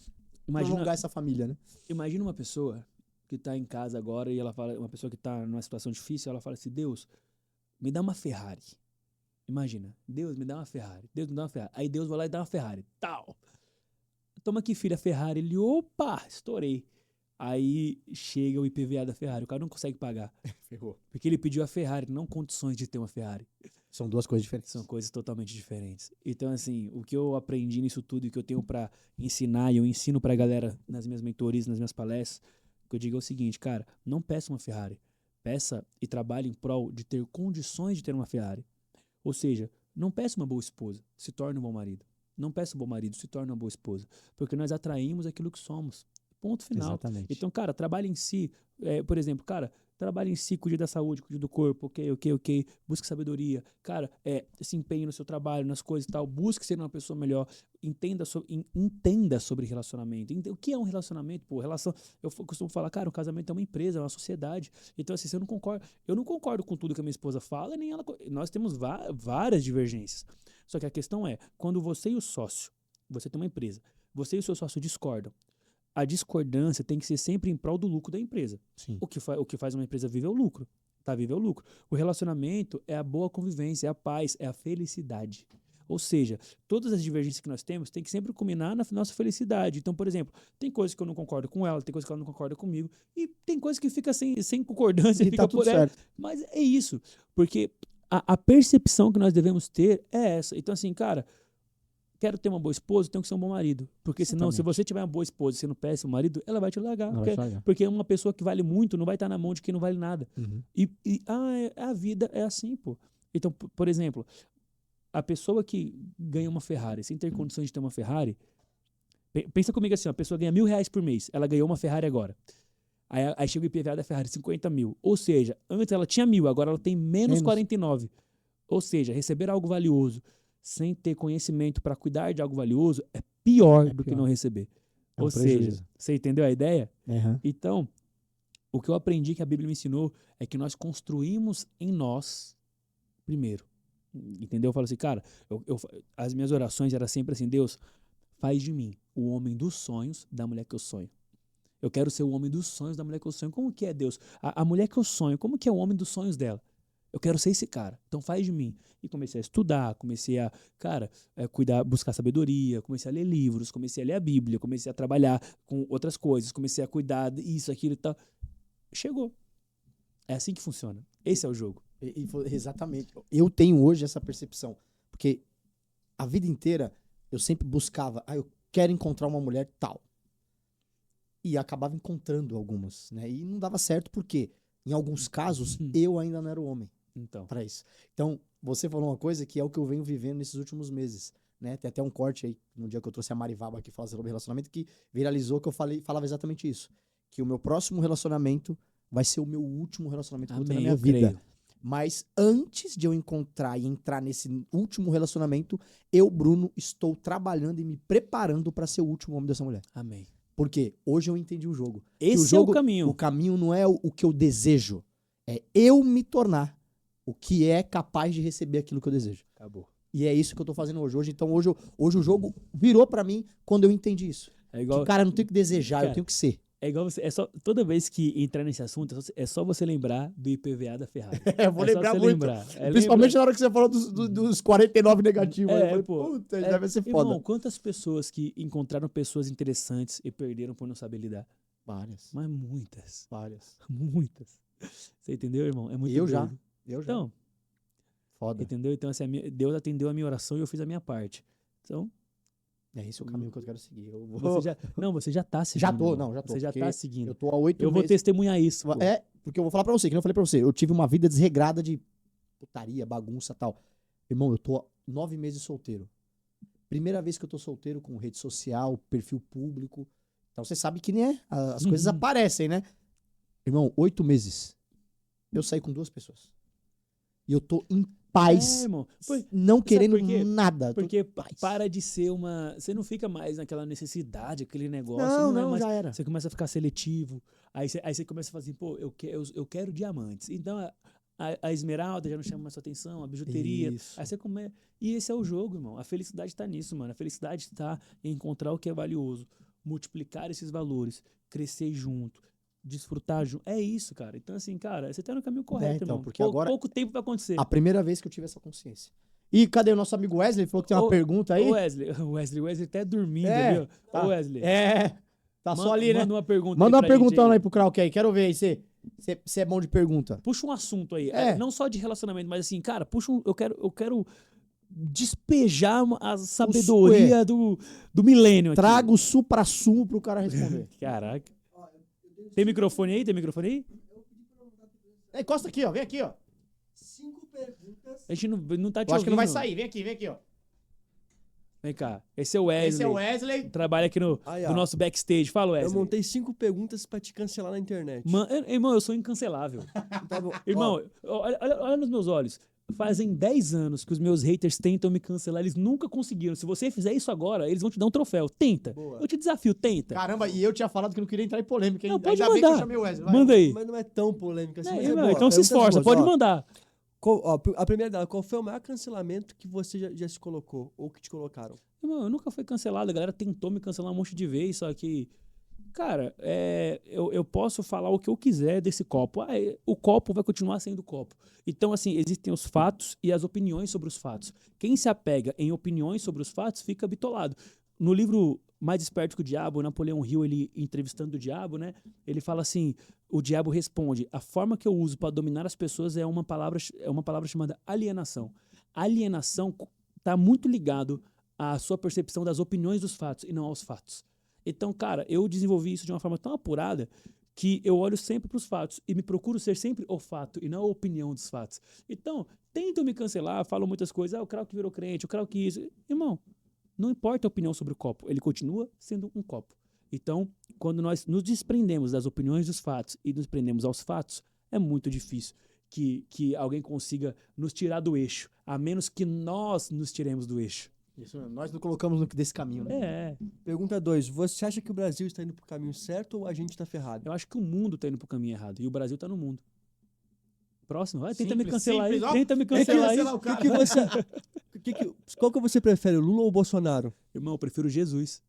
imagina, prolongar essa família, né? imagina uma pessoa que tá em casa agora e ela fala, uma pessoa que tá numa situação difícil, ela fala assim: Deus, me dá uma Ferrari. Imagina, Deus me dá uma Ferrari. Deus me dá uma Ferrari. Aí Deus vai lá e dá uma Ferrari. Tal. Toma aqui, filha, a Ferrari. Ele, opa, estourei. Aí chega o IPVA da Ferrari. O cara não consegue pagar. Ferrou. Porque ele pediu a Ferrari, não condições de ter uma Ferrari. São 2 coisas diferentes. São coisas totalmente diferentes. Então, assim, o que eu aprendi nisso tudo e que eu tenho pra ensinar, e eu ensino pra galera nas minhas mentorias, nas minhas palestras, o que eu digo é o seguinte, cara, não peça uma Ferrari. Peça e trabalhe em prol de ter condições de ter uma Ferrari. Ou seja, não peça uma boa esposa, se torne um bom marido. Não peça um bom marido, se torne uma boa esposa. Porque nós atraímos aquilo que somos. Ponto final. Exatamente. Então, cara, trabalhe em si. Por exemplo, cara, trabalhe em si, cuide da saúde, cuide do corpo, ok. Busque sabedoria. Cara, se empenhe no seu trabalho, nas coisas e tal. Busque ser uma pessoa melhor. Entenda sobre relacionamento. O que é um relacionamento? Pô, eu costumo falar, cara, um casamento é uma empresa, é uma sociedade. Então, assim, eu não concordo com tudo que a minha esposa fala, nem ela. Nós temos várias divergências. Só que a questão é, quando você e o sócio, você tem uma empresa, você e o seu sócio discordam, a discordância tem que ser sempre em prol do lucro da empresa. Sim. O que faz uma empresa viver é o lucro. Tá? Viver é o lucro. O relacionamento é a boa convivência, é a paz, é a felicidade. Ou seja, todas as divergências que nós temos tem que sempre culminar na nossa felicidade. Então, por exemplo, tem coisas que eu não concordo com ela, tem coisas que ela não concorda comigo, e tem coisas que fica sem concordância, E fica tá tudo por ela. certo. Mas é isso. Porque a percepção que nós devemos ter é essa. Então, assim, cara, quero ter uma boa esposa, tenho que ser um bom marido. Porque senão, se Exatamente. você tiver uma boa esposa e você não péssimo marido, ela vai te largar. Não vai te largar. Porque uma pessoa que vale muito não vai estar na mão de quem não vale nada. Uhum. A vida é assim, pô. Então, por exemplo, a pessoa que ganha uma Ferrari sem ter condições de ter uma Ferrari, pensa comigo assim, a pessoa ganha R$1.000 por mês, ela ganhou uma Ferrari agora. Aí chega o IPVA da Ferrari, 50 mil. Ou seja, antes ela tinha 1.000, agora ela tem menos 49. Ou seja, receber algo valioso sem ter conhecimento para cuidar de algo valioso é pior do que não receber. Ou seja, você entendeu a ideia? Uhum. Então, o que eu aprendi que a Bíblia me ensinou é que nós construímos em nós primeiro. Entendeu? Eu falo assim, cara, as minhas orações eram sempre assim, Deus, faz de mim o homem dos sonhos da mulher que eu sonho. Eu quero ser o homem dos sonhos da mulher que eu sonho. Como que é, Deus? A mulher que eu sonho, como que é o homem dos sonhos dela? Eu quero ser esse cara. Então faz de mim. E comecei a estudar, comecei a, cara, cuidar, buscar sabedoria, comecei a ler livros, comecei a ler a Bíblia, comecei a trabalhar com outras coisas, comecei a cuidar disso, aquilo e tal. Chegou. É assim que funciona. Esse é o jogo. Exatamente. Eu tenho hoje essa percepção. Porque a vida inteira eu sempre buscava, eu quero encontrar uma mulher tal. E acabava encontrando algumas, né? E não dava certo porque, em alguns casos, eu ainda não era o homem para isso. Então, você falou uma coisa que é o que eu venho vivendo nesses últimos meses, né? Tem até um corte aí, no dia que eu trouxe a Marivaba aqui falando sobre relacionamento, que viralizou, que eu falava exatamente isso. Que o meu próximo relacionamento vai ser o meu último relacionamento que eu vou ter na minha vida. Mas antes de eu encontrar e entrar nesse último relacionamento, eu, Bruno, estou trabalhando e me preparando pra ser o último homem dessa mulher. Amém. Porque hoje eu entendi o jogo. Que Esse o jogo, é o caminho. O caminho não é o que eu desejo. É eu me tornar o que é capaz de receber aquilo que eu desejo. Acabou. E é isso que eu tô fazendo hoje. Então hoje o jogo virou pra mim quando eu entendi isso. É igual, Que, cara, eu não tenho que desejar, Cara, eu tenho que ser. é igual você. É só, toda vez que entrar nesse assunto, é só você lembrar do IPVA da Ferrari. Eu vou É só lembrar você muito. lembrar. Principalmente na hora que você falou dos 49 negativos. Aí eu falei, pô. puta, isso deve ser foda. Irmão, quantas pessoas que encontraram pessoas interessantes e perderam por não saber lidar? Várias. Mas muitas. Várias. Muitas. Você entendeu, irmão? É muito Eu já. doido. Eu já. Então, Foda. entendeu? Então, assim, Deus atendeu a minha oração e eu fiz a minha parte. Então, É esse o caminho que eu quero seguir. Eu vou... você já tá seguindo. Já tô, irmão. não, já tô. Você já porque tá seguindo. Eu tô há 8 Eu meses. vou testemunhar isso. Pô. É, porque eu vou falar pra você, que nem eu falei pra você. Eu tive uma vida desregrada de putaria, bagunça e tal. Irmão, eu tô há 9 meses solteiro. Primeira vez que eu tô solteiro com rede social, perfil público. Então você sabe que, né, as coisas aparecem, né? Irmão, 8 meses. Eu saí com 2 pessoas. E eu tô em paz. Irmão. Não querendo por quê? nada. Porque paz. para de ser uma... Você não fica mais naquela necessidade, aquele negócio. Não, é mais... já era. Você começa a ficar seletivo. Aí você começa a falar assim, pô, eu quero diamantes. Então a esmeralda já não chama mais sua atenção, a bijuteria. Isso. Aí você começa... E esse é o jogo, irmão. A felicidade tá nisso, mano. A felicidade tá em encontrar o que é valioso. Multiplicar esses valores. Crescer junto. Desfrutar junto. É isso, cara. Então, assim, cara, você tá no caminho correto, então, irmão. porque agora- Pouco tempo vai acontecer. A primeira vez que eu tive essa consciência. E cadê o nosso amigo Wesley? Ele falou que tem uma pergunta aí. Ô, Wesley tá dormindo É, ali, ó. tá. Ô, Wesley. Tá só ali, né? Manda uma pergunta. Manda aí uma pra gente perguntona aí. aí pro Krauk aí. Quero ver aí se é bom de pergunta. Puxa um assunto aí. É. Não só de relacionamento, mas assim, cara, eu quero despejar a sabedoria do milênio aqui. Traga o supra-sumo pro cara responder. Caraca. Tem microfone aí? Encosta aqui, ó. Vem aqui, ó. 5 perguntas. A gente não tá te Eu acho que não vai ouvindo. sair. Vem aqui, ó. Vem cá. Esse é o Wesley. Esse é o Wesley. Trabalha aqui no Aí, ó. do nosso backstage. Fala, Eu Wesley. montei 5 perguntas pra te cancelar na internet. Irmão, eu sou incancelável. Tá bom. Irmão, olha nos meus olhos. Fazem 10 anos que os meus haters tentam me cancelar, eles nunca conseguiram. Se você fizer isso agora, eles vão te dar um troféu. Tenta. Boa. Eu te desafio, tenta. Caramba, e eu tinha falado que não queria entrar em polêmica, hein? Não, pode Ainda bem que eu mandar. chamei o Wesley. Vai. Manda aí. Mas não é tão polêmica assim. É, mas é irmão, boa. então se Perguntas esforça, boas, pode ó. mandar. A primeira dela, qual foi o maior cancelamento que você já se colocou? Ou que te colocaram? Irmão, eu nunca fui cancelado. A galera tentou me cancelar um monte de vezes, só que... Cara, eu posso falar o que eu quiser desse copo. O copo vai continuar sendo copo. Então, assim, existem os fatos e as opiniões sobre os fatos. Quem se apega em opiniões sobre os fatos fica bitolado. No livro Mais Esperto que o Diabo, Napoleão Hill, ele entrevistando o diabo, né? Ele fala assim, o diabo responde, a forma que eu uso para dominar as pessoas é uma palavra chamada alienação. Alienação está muito ligado à sua percepção das opiniões dos fatos e não aos fatos. Então, cara, eu desenvolvi isso de uma forma tão apurada que eu olho sempre para os fatos e me procuro ser sempre o fato e não a opinião dos fatos. Então, tentam me cancelar, falam muitas coisas, o Krauk virou crente, o Krauk isso. Irmão, não importa a opinião sobre o copo, ele continua sendo um copo. Então, quando nós nos desprendemos das opiniões dos fatos e nos prendemos aos fatos, é muito difícil que alguém consiga nos tirar do eixo, a menos que nós nos tiremos do eixo. Isso mesmo. Nós não colocamos desse caminho, né? É. Pergunta 2. Você acha que o Brasil está indo pro caminho certo ou a gente tá ferrado? Eu acho que o mundo tá indo pro caminho errado e o Brasil tá no mundo. Próximo. Vai, tenta Simples, me cancelar simples, aí. ó. Tenta me Tenta cancelar aí. cancelar o cara. Qual que você prefere, o Lula ou o Bolsonaro? Irmão, eu prefiro Jesus.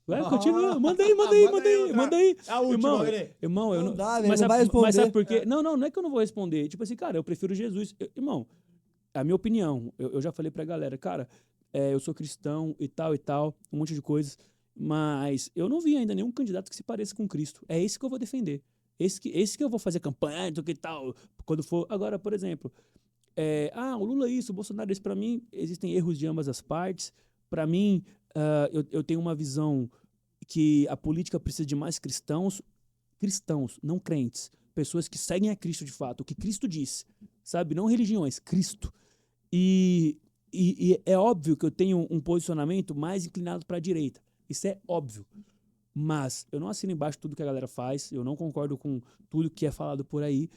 Vai, Ah, continua. Manda aí. outra. Manda aí. É a última, Irmão, Lelê. irmão, eu Não não. dá, velho, mas não vai responder. Mas sabe por quê? Não é que eu não vou responder. Tipo assim, cara, eu prefiro Jesus. Irmão, a minha opinião, eu já falei pra galera, cara, eu sou cristão e tal, um monte de coisas, mas eu não vi ainda nenhum candidato que se pareça com Cristo. É esse que eu vou defender. Esse que eu vou fazer campanha, do que tal, quando for. Agora, por exemplo, o Lula é isso, o Bolsonaro é isso. Pra mim, existem erros de ambas as partes. Pra mim, eu tenho uma visão que a política precisa de mais cristãos, não crentes, pessoas que seguem a Cristo de fato, o que Cristo disse, sabe? Não religiões, Cristo. E é óbvio que eu tenho um posicionamento mais inclinado para a direita. Isso é óbvio. Mas eu não assino embaixo tudo que a galera faz, eu não concordo com tudo que é falado por aí.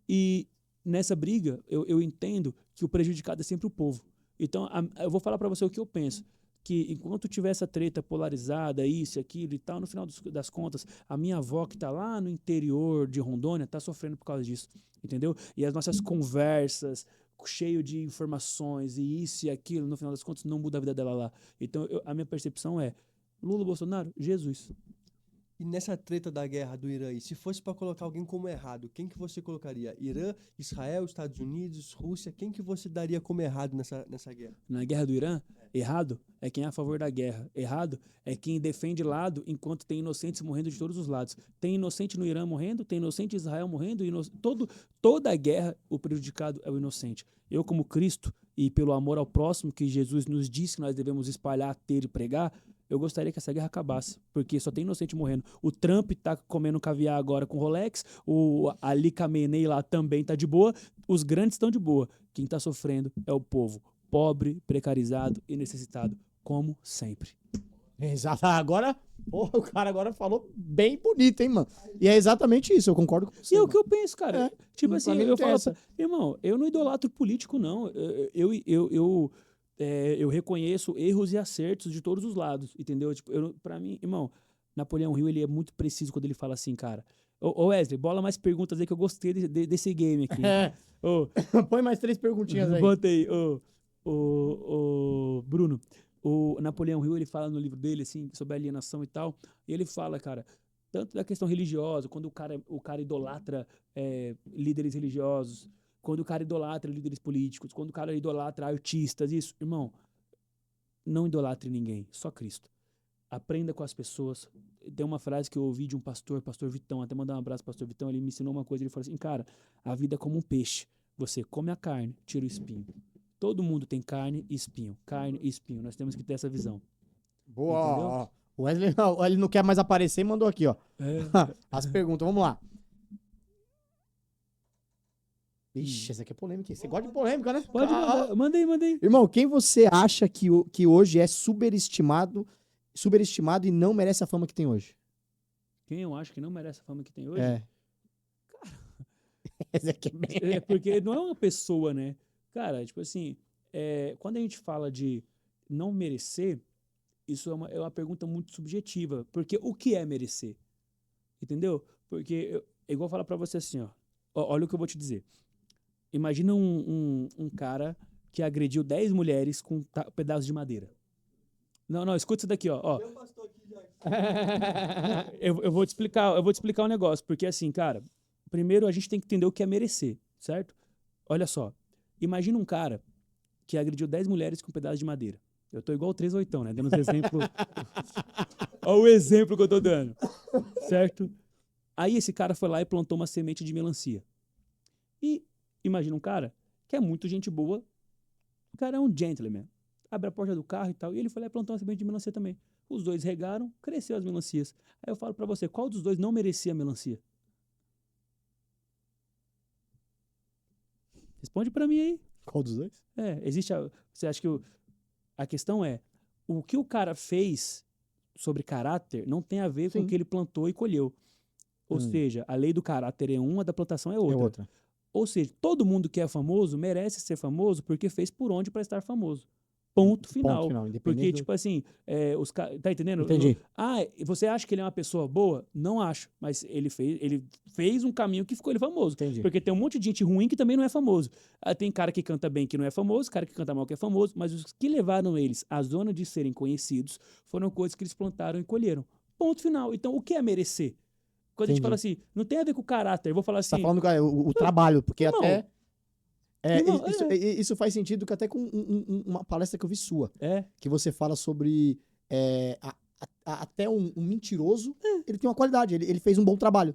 E nessa briga, eu entendo que o prejudicado é sempre o povo. Então, eu vou falar para você o que eu penso. Que enquanto tiver essa treta polarizada, isso, aquilo e tal, no final das contas, a minha avó que tá lá no interior de Rondônia tá sofrendo por causa disso, entendeu? E as nossas conversas, cheio de informações e isso e aquilo, no final das contas, não muda a vida dela lá. Então, a minha percepção é, Lula, Bolsonaro, Jesus. E nessa treta da guerra do Irã, e se fosse para colocar alguém como errado, quem que você colocaria? Irã, Israel, Estados Unidos, Rússia? Quem que você daria como errado nessa guerra? Na guerra do Irã, errado é quem é a favor da guerra. Errado é quem defende lado enquanto tem inocentes morrendo de todos os lados. Tem inocente no Irã morrendo, tem inocente em Israel morrendo. Toda a guerra, o prejudicado é o inocente. Eu, como Cristo, e pelo amor ao próximo que Jesus nos disse que nós devemos espalhar, ter e pregar, eu gostaria que essa guerra acabasse, porque só tem inocente morrendo. O Trump tá comendo caviar agora com Rolex, o Ali Khamenei lá também tá de boa, os grandes estão de boa. Quem tá sofrendo é o povo, pobre, precarizado e necessitado, como sempre. Exato. Agora, porra, o cara agora falou bem bonito, hein, mano? E é exatamente isso, eu concordo com você. E é o mano. que eu penso, cara. É, Tipo pra assim, mim não eu tem falo, essa. irmão, eu não idolatro político, não. Eu reconheço erros e acertos de todos os lados, entendeu? Tipo, pra mim, irmão, Napoleão Hill, ele é muito preciso quando ele fala assim, cara. Ô Wesley, bola mais perguntas aí que eu gostei desse game aqui. É. Ô, Põe mais 3 perguntinhas aí. botei. Bruno, o Napoleão Hill, ele fala no livro dele, assim, sobre a alienação e tal, e ele fala, cara, tanto da questão religiosa, quando o cara idolatra líderes religiosos, quando o cara idolatra líderes políticos, quando o cara idolatra artistas, isso, irmão, não idolatre ninguém, só Cristo. Aprenda com as pessoas. Tem uma frase que eu ouvi de um pastor Vitão, até mandar um abraço pro pastor Vitão, ele me ensinou uma coisa, ele falou assim, cara, a vida é como um peixe, você come a carne, tira o espinho. Todo mundo tem carne e espinho, nós temos que ter essa visão. Boa, Entendeu? ó. O Wesley ele não quer mais aparecer e mandou aqui, ó. É. As perguntas, vamos lá. Ixi, essa aqui é polêmica. Você gosta de polêmica, né? Pode mandar, mandei. Irmão, quem você acha que hoje é superestimado e não merece a fama que tem hoje? Quem eu acho que não merece a fama que tem hoje? É. Essa aqui é bem... É porque não é uma pessoa, né? Cara, tipo assim, quando a gente fala de não merecer, isso é uma pergunta muito subjetiva. Porque o que é merecer? Entendeu? Porque é igual falar pra você assim, ó. Olha o que eu vou te dizer. Imagina um cara que agrediu 10 mulheres com pedaços de madeira. Não, escuta isso daqui, ó. Eu vou te explicar um negócio, porque assim, cara, primeiro a gente tem que entender o que é merecer, certo? Olha só, imagina um cara que agrediu 10 mulheres com pedaços de madeira. Eu tô igual o 38, né? Dando os exemplos. Olha o exemplo que eu tô dando, certo? Aí esse cara foi lá e plantou uma semente de melancia. E imagina um cara que é muito gente boa, o cara é um gentleman, abre a porta do carro e tal, e ele foi lá e plantou uma semente de melancia também. Os dois regaram, cresceu as melancias. Aí eu falo pra você, qual dos dois não merecia a melancia? Responde pra mim aí. Qual dos dois? Você acha que a questão é, o que o cara fez sobre caráter não tem a ver com Sim. o que ele plantou e colheu. Ou seja, a lei do caráter é uma, a da plantação é outra. Ou seja, todo mundo que é famoso merece ser famoso porque fez por onde para estar famoso. Ponto final. Porque, tipo assim, os caras. Tá entendendo? Entendi. Você acha que ele é uma pessoa boa? Não acho. Mas ele fez um caminho que ficou ele famoso. Entendi. Porque tem um monte de gente ruim que também não é famoso. Tem cara que canta bem que não é famoso, cara que canta mal que é famoso, mas os que levaram eles à zona de serem conhecidos foram coisas que eles plantaram e colheram. Ponto final. Então, o que é merecer? Quando a gente fala assim, não tem a ver com o caráter. Eu vou falar assim. Você tá falando o trabalho, porque irmão, até. irmão, Isso faz sentido que até com uma palestra que eu vi sua. É. Que você fala sobre até um mentiroso, ele tem uma qualidade, ele fez um bom trabalho.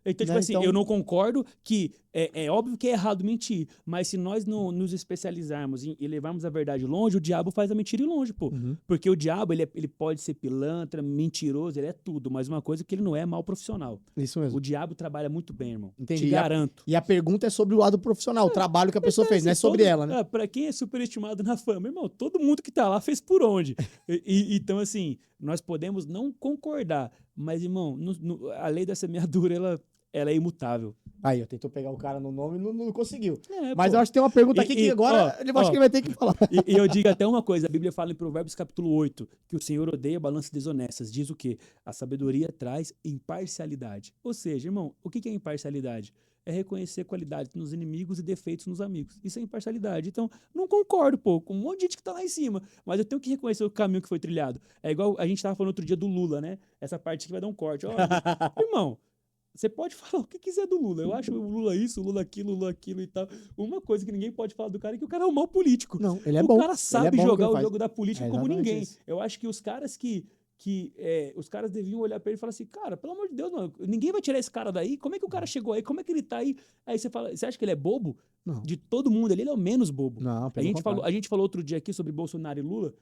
Então, tipo assim, eu não concordo que é óbvio que é errado mentir, mas se nós não nos especializarmos e levarmos a verdade longe, o diabo faz a mentira ir longe, pô. Uhum. Porque o diabo, ele pode ser pilantra, mentiroso, ele é tudo, mas uma coisa é que ele não é mal profissional. Isso mesmo. O diabo trabalha muito bem, irmão. Entendi. Te garanto. E a pergunta é sobre o lado profissional, o trabalho que a pessoa fez, não é sobre ela, né? Pra quem é superestimado na fama, irmão, todo mundo que tá lá fez por onde? Então, assim, nós podemos não concordar, mas, irmão, a lei da semeadura, ela é imutável. Aí, eu tentou pegar o cara no nome e não conseguiu. É, Mas pô. eu acho que tem uma pergunta aqui E- que e, agora ó, ele acho que ele vai ter que falar. E eu digo até uma coisa, a Bíblia fala em Provérbios capítulo 8, que o Senhor odeia balanças desonestas. Diz o quê? A sabedoria traz imparcialidade. Ou seja, irmão, o que é imparcialidade? É reconhecer qualidades nos inimigos e defeitos nos amigos. Isso é imparcialidade. Então, não concordo, pô, com um monte de gente que tá lá em cima, mas eu tenho que reconhecer o caminho que foi trilhado. É igual a gente tava falando outro dia do Lula, né? Essa parte que vai dar um corte. Ó, irmão, você pode falar o que quiser do Lula. Eu acho o Lula isso, o Lula aquilo e tal. Uma coisa que ninguém pode falar do cara é que o cara é um mau político. Não, ele é O bom. cara Ele é sabe bom no que jogar ele o faz. jogo da política É como exatamente ninguém. isso. Eu acho que os caras os caras deviam olhar pra ele e falar assim, cara, pelo amor de Deus, mano, ninguém vai tirar esse cara daí. Como é que o cara chegou aí? Como é que ele tá aí? Aí você fala, você acha que ele é bobo? Não. De todo mundo ali, ele é o menos bobo. Não, A pelo gente falou, contrário. a gente falou outro dia aqui sobre Bolsonaro e Lula,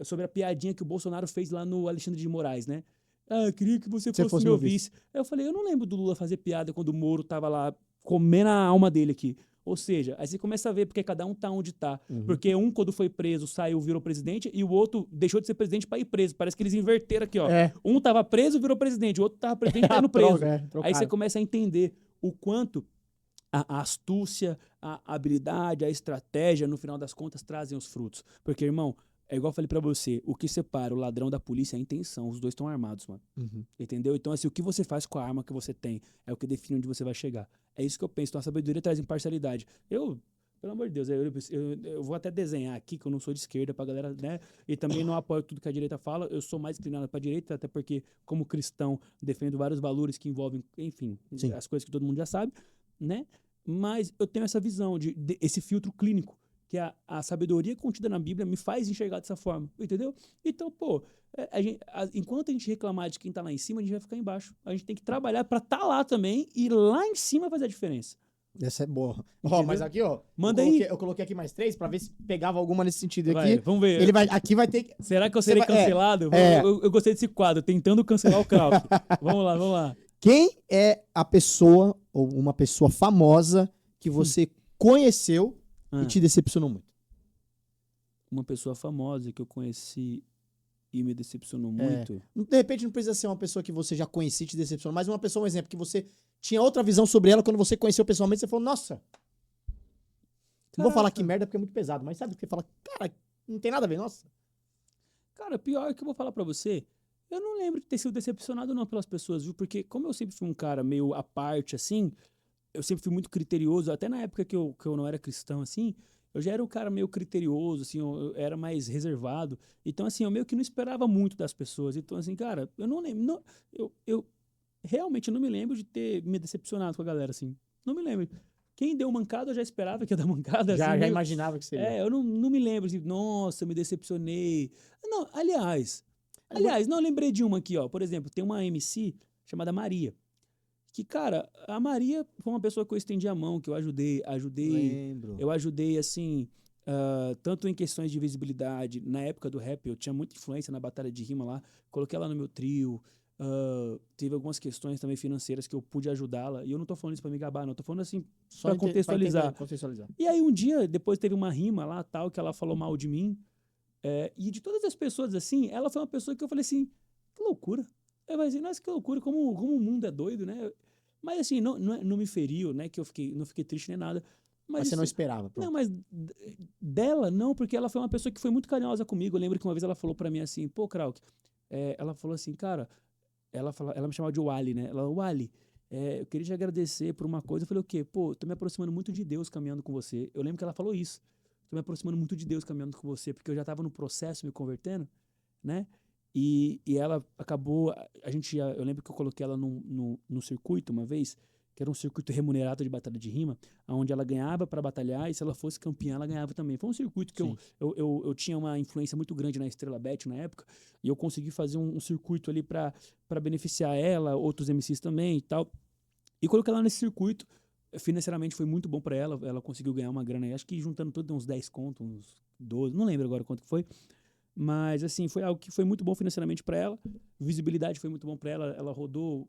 sobre a piadinha que o Bolsonaro fez lá no Alexandre de Moraes, né? Ah, eu queria que você Se fosse meu vice. Aí eu falei, eu não lembro do Lula fazer piada quando o Moro tava lá comendo a alma dele aqui. Ou seja, aí você começa a ver porque cada um tá onde tá. Uhum. Porque um, quando foi preso, saiu, virou presidente, e o outro deixou de ser presidente pra ir preso. Parece que eles inverteram aqui, ó. É. Um tava preso, virou presidente. O outro tava presidente, tá indo preso. Trocaram. Aí você começa a entender o quanto a astúcia, a habilidade, a estratégia, no final das contas, trazem os frutos. Porque, irmão, é igual eu falei pra você, o que separa o ladrão da polícia é a intenção. Os dois estão armados, mano. Uhum. Entendeu? Então, assim, o que você faz com a arma que você tem é o que define onde você vai chegar. É isso que eu penso. Então, a sabedoria traz imparcialidade. Pelo amor de Deus, eu vou até desenhar aqui, que eu não sou de esquerda pra galera, né? E também não apoio tudo que a direita fala. Eu sou mais inclinado pra direita, até porque, como cristão, defendo vários valores que envolvem, enfim, Sim. as coisas que todo mundo já sabe, né? Mas eu tenho essa visão, esse filtro clínico, que a sabedoria contida na Bíblia me faz enxergar dessa forma, entendeu? Então, pô, enquanto a gente reclamar de quem tá lá em cima, a gente vai ficar embaixo. A gente tem que trabalhar pra tá lá também e lá em cima fazer a diferença. Essa é boa. Ó, Entendeu? mas aqui, ó. Manda Eu coloquei aqui mais 3 pra ver se pegava alguma nesse sentido Vai, aqui. vamos ver. Aqui vai ter que. Será que eu Você serei vai- cancelado? é. Eu gostei desse quadro, tentando cancelar o Krauk. Vamos lá, vamos lá. Quem é a pessoa, ou uma pessoa famosa, que você conheceu Ah, e te decepcionou muito? uma pessoa famosa que eu conheci e me decepcionou É. muito. De repente não precisa ser uma pessoa que você já conhecia e te decepcionou, mas uma pessoa, um exemplo, que você tinha outra visão sobre ela quando você conheceu pessoalmente, você falou, nossa, não vou falar Caraca. que merda porque é muito pesado, mas sabe o que você fala, cara, não tem nada a ver, nossa. Cara, pior que eu vou falar pra você, eu não lembro de ter sido decepcionado não pelas pessoas, viu? Porque como eu sempre fui um cara meio à parte, assim, eu sempre fui muito criterioso, até na época que eu não era cristão, assim, eu já era um cara meio criterioso, assim, eu era mais reservado. Então, assim, eu meio que não esperava muito das pessoas. Então, assim, cara, eu não lembro, eu realmente não me lembro de ter me decepcionado com a galera, assim. Não me lembro. Quem deu mancada, eu já esperava que ia dar mancada, Já assim, meio- imaginava que seria. eu não me lembro, assim, nossa, me decepcionei. Não, aliás, não, eu lembrei de uma aqui, ó. Por exemplo, tem uma MC chamada Maria. Que, cara, a Maria foi uma pessoa que eu estendi a mão, que eu ajudei, Lembro. eu ajudei, assim, tanto em questões de visibilidade. Na época do rap, eu tinha muita influência na batalha de rima lá, coloquei ela no meu trio. Teve algumas questões também financeiras que eu pude ajudá-la. E eu não tô falando isso pra me gabar, não. Tô falando assim, pra contextualizar. Contextualizar. E aí um dia, depois teve uma rima lá, tal, que ela falou mal de mim. E de todas as pessoas assim, ela foi uma pessoa que eu falei assim, que loucura. Eu falei assim, nossa, que loucura, como o mundo é doido, né? Mas assim, não me feriu, né? Que não fiquei triste nem nada. Mas você não esperava, pronto. Não, mas dela não, porque ela foi uma pessoa que foi muito carinhosa comigo. Eu lembro que uma vez ela falou pra mim assim, pô, Krauk, ela falou assim, cara, ela me chamava de Wally, né? Ela, Wally, eu queria te agradecer por uma coisa. Eu falei, o quê? Pô, tô me aproximando muito de Deus caminhando com você. Eu lembro que ela falou isso. Tô me aproximando muito de Deus caminhando com você, porque eu já tava no processo me convertendo, né? E ela acabou, eu lembro que eu coloquei ela num circuito uma vez, que era um circuito remunerado de batalha de rima, onde ela ganhava para batalhar e se ela fosse campeã, ela ganhava também. Foi um circuito que Sim. eu tinha uma influência muito grande na Estrela Bet na época, e eu consegui fazer um circuito ali para beneficiar ela, outros MCs também e tal. E coloquei ela nesse circuito, financeiramente foi muito bom para ela conseguiu ganhar uma grana aí, acho que juntando tudo, uns 10 contos, uns 12, não lembro agora quanto que foi. Mas, assim, foi algo que foi muito bom financeiramente para ela. Visibilidade foi muito bom para ela. Ela rodou,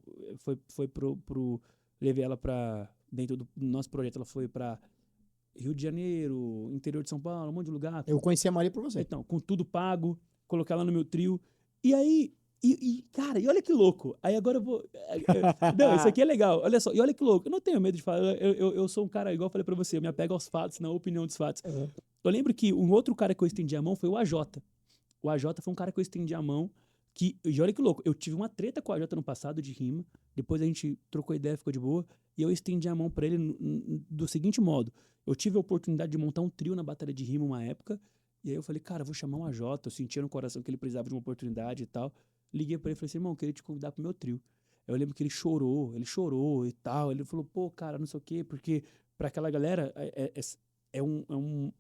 levei ela para dentro do nosso projeto, ela foi para Rio de Janeiro, interior de São Paulo, um monte de lugar. Eu conheci a Maria por você. Então, com tudo pago, coloquei ela no meu trio. E aí, Cara, e olha que louco. Aí agora eu vou. Não, isso aqui é legal. Olha só, e olha que louco. Eu não tenho medo de falar. Eu sou um cara, igual eu falei pra você, eu me apego aos fatos, na opinião dos fatos. Eu lembro que um outro cara que eu estendi a mão foi o AJ. O AJ foi um cara que eu estendi a mão. E olha que louco, eu tive uma treta com o AJ no passado de rima. Depois a gente trocou ideia, ficou de boa. E eu estendi a mão pra ele do seguinte modo. Eu tive a oportunidade de montar um trio na batalha de rima uma época. E aí eu falei, cara, eu vou chamar o AJ. Eu sentia no coração que ele precisava de uma oportunidade e tal. Liguei pra ele e falei assim, irmão, eu queria te convidar pro meu trio. Eu lembro que ele chorou e tal. Ele falou, pô, cara, não sei o quê, porque pra aquela galera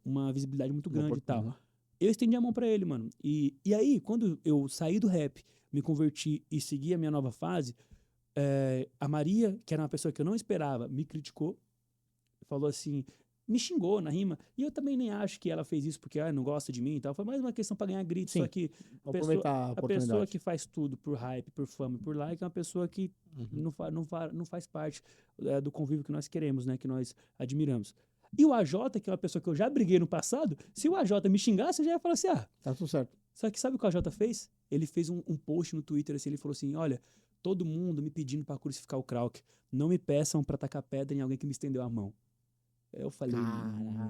uma visibilidade muito grande e tal. Eu estendi a mão pra ele, mano. E aí, quando eu saí do rap, me converti e segui a minha nova fase, a Maria, que era uma pessoa que eu não esperava, me criticou, falou assim, me xingou na rima. E eu também nem acho que ela fez isso porque não gosta de mim e tal. Foi mais uma questão pra ganhar grito. Sim, Só que aproveitar a a oportunidade. pessoa que faz tudo por hype, por fama e por like é uma pessoa que não faz parte do convívio que nós queremos, né? Que nós admiramos. E o AJ, que é uma pessoa que eu já briguei no passado, se o AJ me xingasse, eu já ia falar assim, Tá tudo certo. só que sabe o que o AJ fez? Ele fez um post no Twitter, assim, ele falou assim, olha, todo mundo me pedindo pra crucificar o Krauk, não me peçam pra tacar pedra em alguém que me estendeu a mão. Eu falei,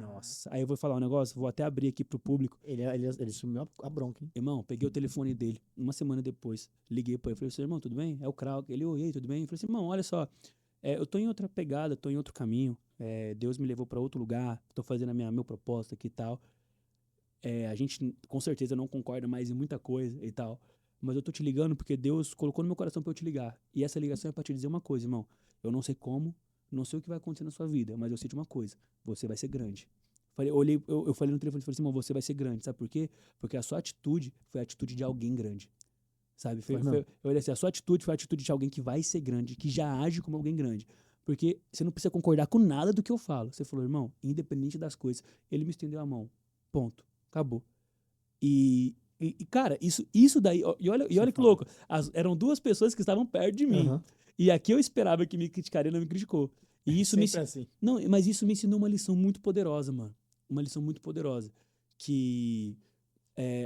nossa. Aí eu vou falar um negócio, vou até abrir aqui pro público. Ele sumiu a bronca, hein? Irmão, peguei o telefone dele, uma semana depois, liguei pra ele, falei assim, irmão, tudo bem? É o Krauk. Ele, oi, tudo bem? Eu falei assim, irmão, olha só, eu tô em outra pegada, tô em outro caminho, Deus me levou pra outro lugar, tô fazendo meu propósito aqui e tal. A gente, com certeza, não concorda mais em muita coisa e tal, mas eu tô te ligando porque Deus colocou no meu coração pra eu te ligar. E essa ligação é pra te dizer uma coisa, irmão. Eu não sei como, não sei o que vai acontecer na sua vida, mas eu sei de uma coisa, você vai ser grande. Eu falei no telefone, falei assim, irmão, você vai ser grande, sabe por quê? Porque a sua atitude foi a atitude de alguém grande, sabe? Eu olhei assim, a sua atitude foi a atitude de alguém que vai ser grande, que já age como alguém grande. Porque você não precisa concordar com nada do que eu falo. Você falou, irmão, independente das coisas, ele me estendeu a mão, ponto, acabou. Cara, isso daí, e olha que louco, eram duas pessoas que estavam perto de mim. E aqui eu esperava que me criticaria, não me criticou. E isso assim. Não, mas isso me ensinou uma lição muito poderosa, mano. Uma lição muito poderosa. Que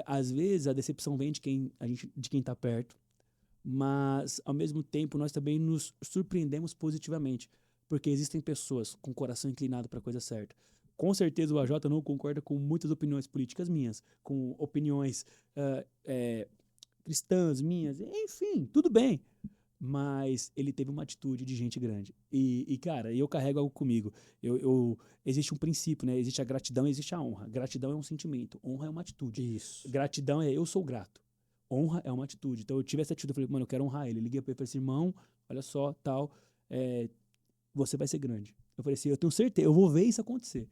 às vezes a decepção vem de quem tá perto, mas ao mesmo tempo nós também nos surpreendemos positivamente, porque existem pessoas com o coração inclinado para a coisa certa. Com certeza o AJ não concorda com muitas opiniões políticas minhas, com opiniões cristãs minhas, enfim, tudo bem. Mas ele teve uma atitude de gente grande. Cara, eu carrego algo comigo. Existe um princípio, né? Existe a gratidão e existe a honra. Gratidão é um sentimento, honra é uma atitude. Isso. Gratidão é eu sou grato. Honra é uma atitude. Então eu tive essa atitude, eu falei, mano, eu quero honrar ele. Eu liguei pra ele e falei assim, irmão, olha só, tal, você vai ser grande. Eu falei assim, eu tenho certeza, eu vou ver isso acontecer.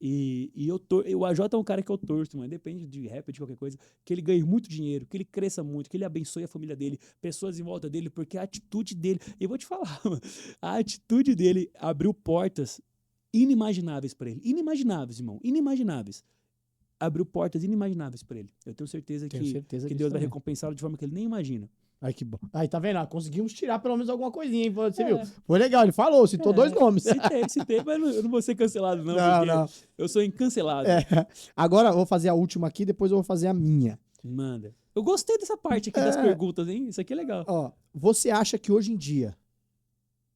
O AJ é um cara que eu torço, mano, depende de rap, de qualquer coisa, que ele ganhe muito dinheiro, que ele cresça muito, que ele abençoe a família dele, pessoas em volta dele, porque a atitude dele, eu vou te falar, mano, a atitude dele abriu portas inimagináveis pra ele. Inimagináveis, irmão, inimagináveis. Abriu portas inimagináveis pra ele. Eu tenho certeza que Deus vai recompensá-lo de forma que ele nem imagina. Ai, que bom. Aí, tá vendo? Conseguimos tirar pelo menos alguma coisinha, hein? Você viu? Foi legal, ele falou, citou 2 nomes. Citei, mas eu não vou ser cancelado, não, não. Eu sou incancelável. Agora eu vou fazer a última aqui, depois eu vou fazer a minha. Manda. Eu gostei dessa parte aqui das perguntas, hein? Isso aqui é legal. Ó, você acha que hoje em dia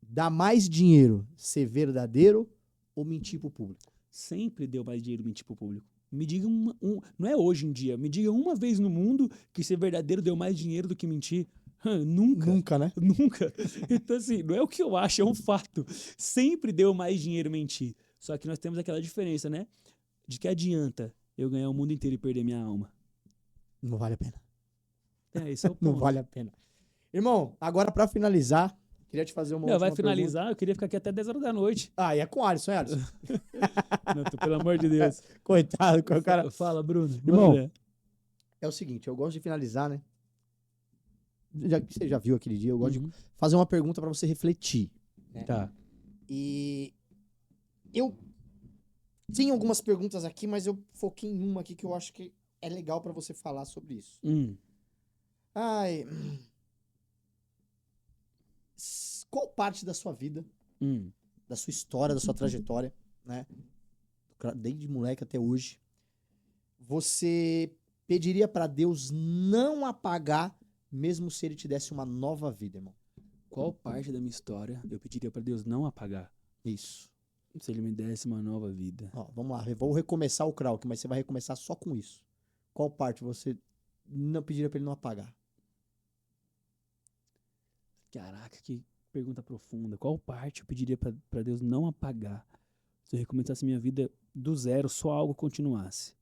dá mais dinheiro ser verdadeiro ou mentir pro público? Sempre deu mais dinheiro mentir pro público. Me diga não é hoje em dia, me diga uma vez no mundo que ser verdadeiro deu mais dinheiro do que mentir. Nunca. Nunca, né? Nunca. Então, assim, não é o que eu acho, é um fato. Sempre deu mais dinheiro mentir. Só que nós temos aquela diferença, né? De que adianta eu ganhar o mundo inteiro e perder minha alma. Não vale a pena. Esse é o ponto. Não vale a pena. Irmão, agora pra finalizar, queria te fazer uma última vai finalizar, pergunta. Eu queria ficar aqui até 10 horas da noite. E é com o Alisson, Alisson? Não, pelo amor de Deus. Coitado, o cara... Fala, Bruno. Irmão, é o seguinte, eu gosto de finalizar, né? Você já viu aquele dia, eu gosto de fazer uma pergunta pra você refletir. Né? Tá. E eu tenho algumas perguntas aqui, mas eu foquei em uma aqui que eu acho que é legal pra você falar sobre isso. Qual parte da sua vida, da sua história, da sua trajetória, né? Desde moleque até hoje, você pediria pra Deus não apagar mesmo se ele te desse uma nova vida, irmão? Qual parte da minha história eu pediria pra Deus não apagar? Isso. Se ele me desse uma nova vida. Ó, vamos lá, eu vou recomeçar o Krauk, mas você vai recomeçar só com isso. Qual parte você não pediria pra ele não apagar? Caraca, que pergunta profunda. Qual parte eu pediria pra Deus não apagar? Se eu recomeçasse minha vida do zero, só algo continuasse.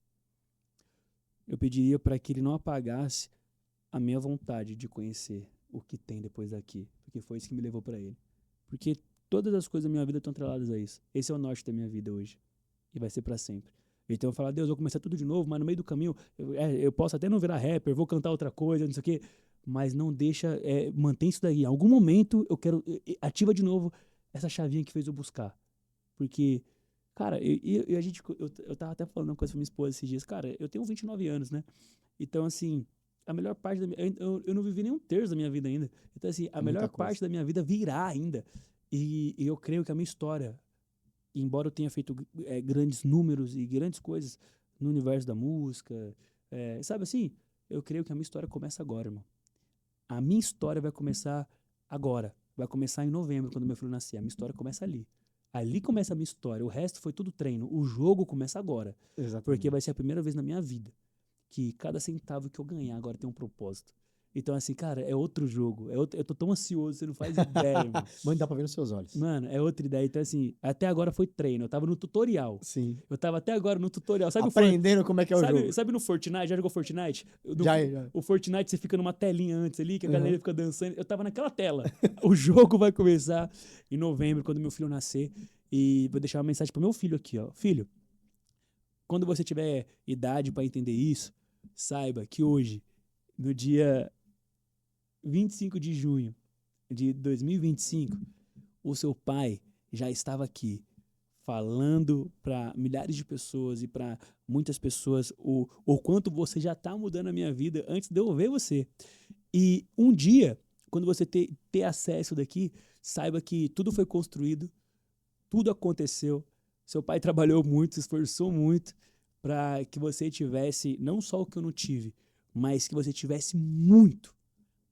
Eu pediria para que ele não apagasse a minha vontade de conhecer o que tem depois daqui, porque foi isso que me levou para ele. Porque todas as coisas da minha vida estão atreladas a isso. Esse é o norte da minha vida hoje e vai ser para sempre. Então eu falo, Deus, eu vou começar tudo de novo, mas no meio do caminho eu posso até não virar rapper, vou cantar outra coisa, não sei o quê, mas não deixa, mantém isso daí. Em algum momento eu quero ativa de novo essa chavinha que fez eu buscar, porque cara, eu tava até falando uma coisa pra minha esposa esses dias. Cara, eu tenho 29 anos, né? Então, assim, a melhor parte da minha... Eu não vivi nem um terço da minha vida ainda. Então, assim, a melhor parte da minha vida virá ainda. E eu creio que a minha história, embora eu tenha feito grandes números e grandes coisas no universo da música, sabe assim? Eu creio que a minha história começa agora, irmão. A minha história vai começar agora. Vai começar em novembro, quando meu filho nascer. A minha história começa ali. Ali começa a minha história. O resto foi tudo treino. O jogo começa agora. Exatamente. Porque vai ser a primeira vez na minha vida que cada centavo que eu ganhar agora tem um propósito. Então, assim, cara, é outro jogo. Eu tô tão ansioso, você não faz ideia, irmão. Mano, dá pra ver nos seus olhos. Mano, é outra ideia. Então, assim, até agora foi treino. Eu tava no tutorial. Sim. Eu tava até agora no tutorial. Sabe aprendendo como é que é o jogo. Sabe no Fortnite? Já jogou Fortnite? Já. O Fortnite, você fica numa telinha antes ali, que a galera fica dançando. Eu tava naquela tela. O jogo vai começar em novembro, quando meu filho nascer. E vou deixar uma mensagem pro meu filho aqui, ó. Filho, quando você tiver idade pra entender isso, saiba que hoje, no dia 25 de junho de 2025, o seu pai já estava aqui falando para milhares de pessoas e para muitas pessoas o quanto você já está mudando a minha vida antes de eu ver você. E um dia, quando você ter acesso daqui, saiba que tudo foi construído, tudo aconteceu. Seu pai trabalhou muito, se esforçou muito para que você tivesse não só o que eu não tive, mas que você tivesse muito,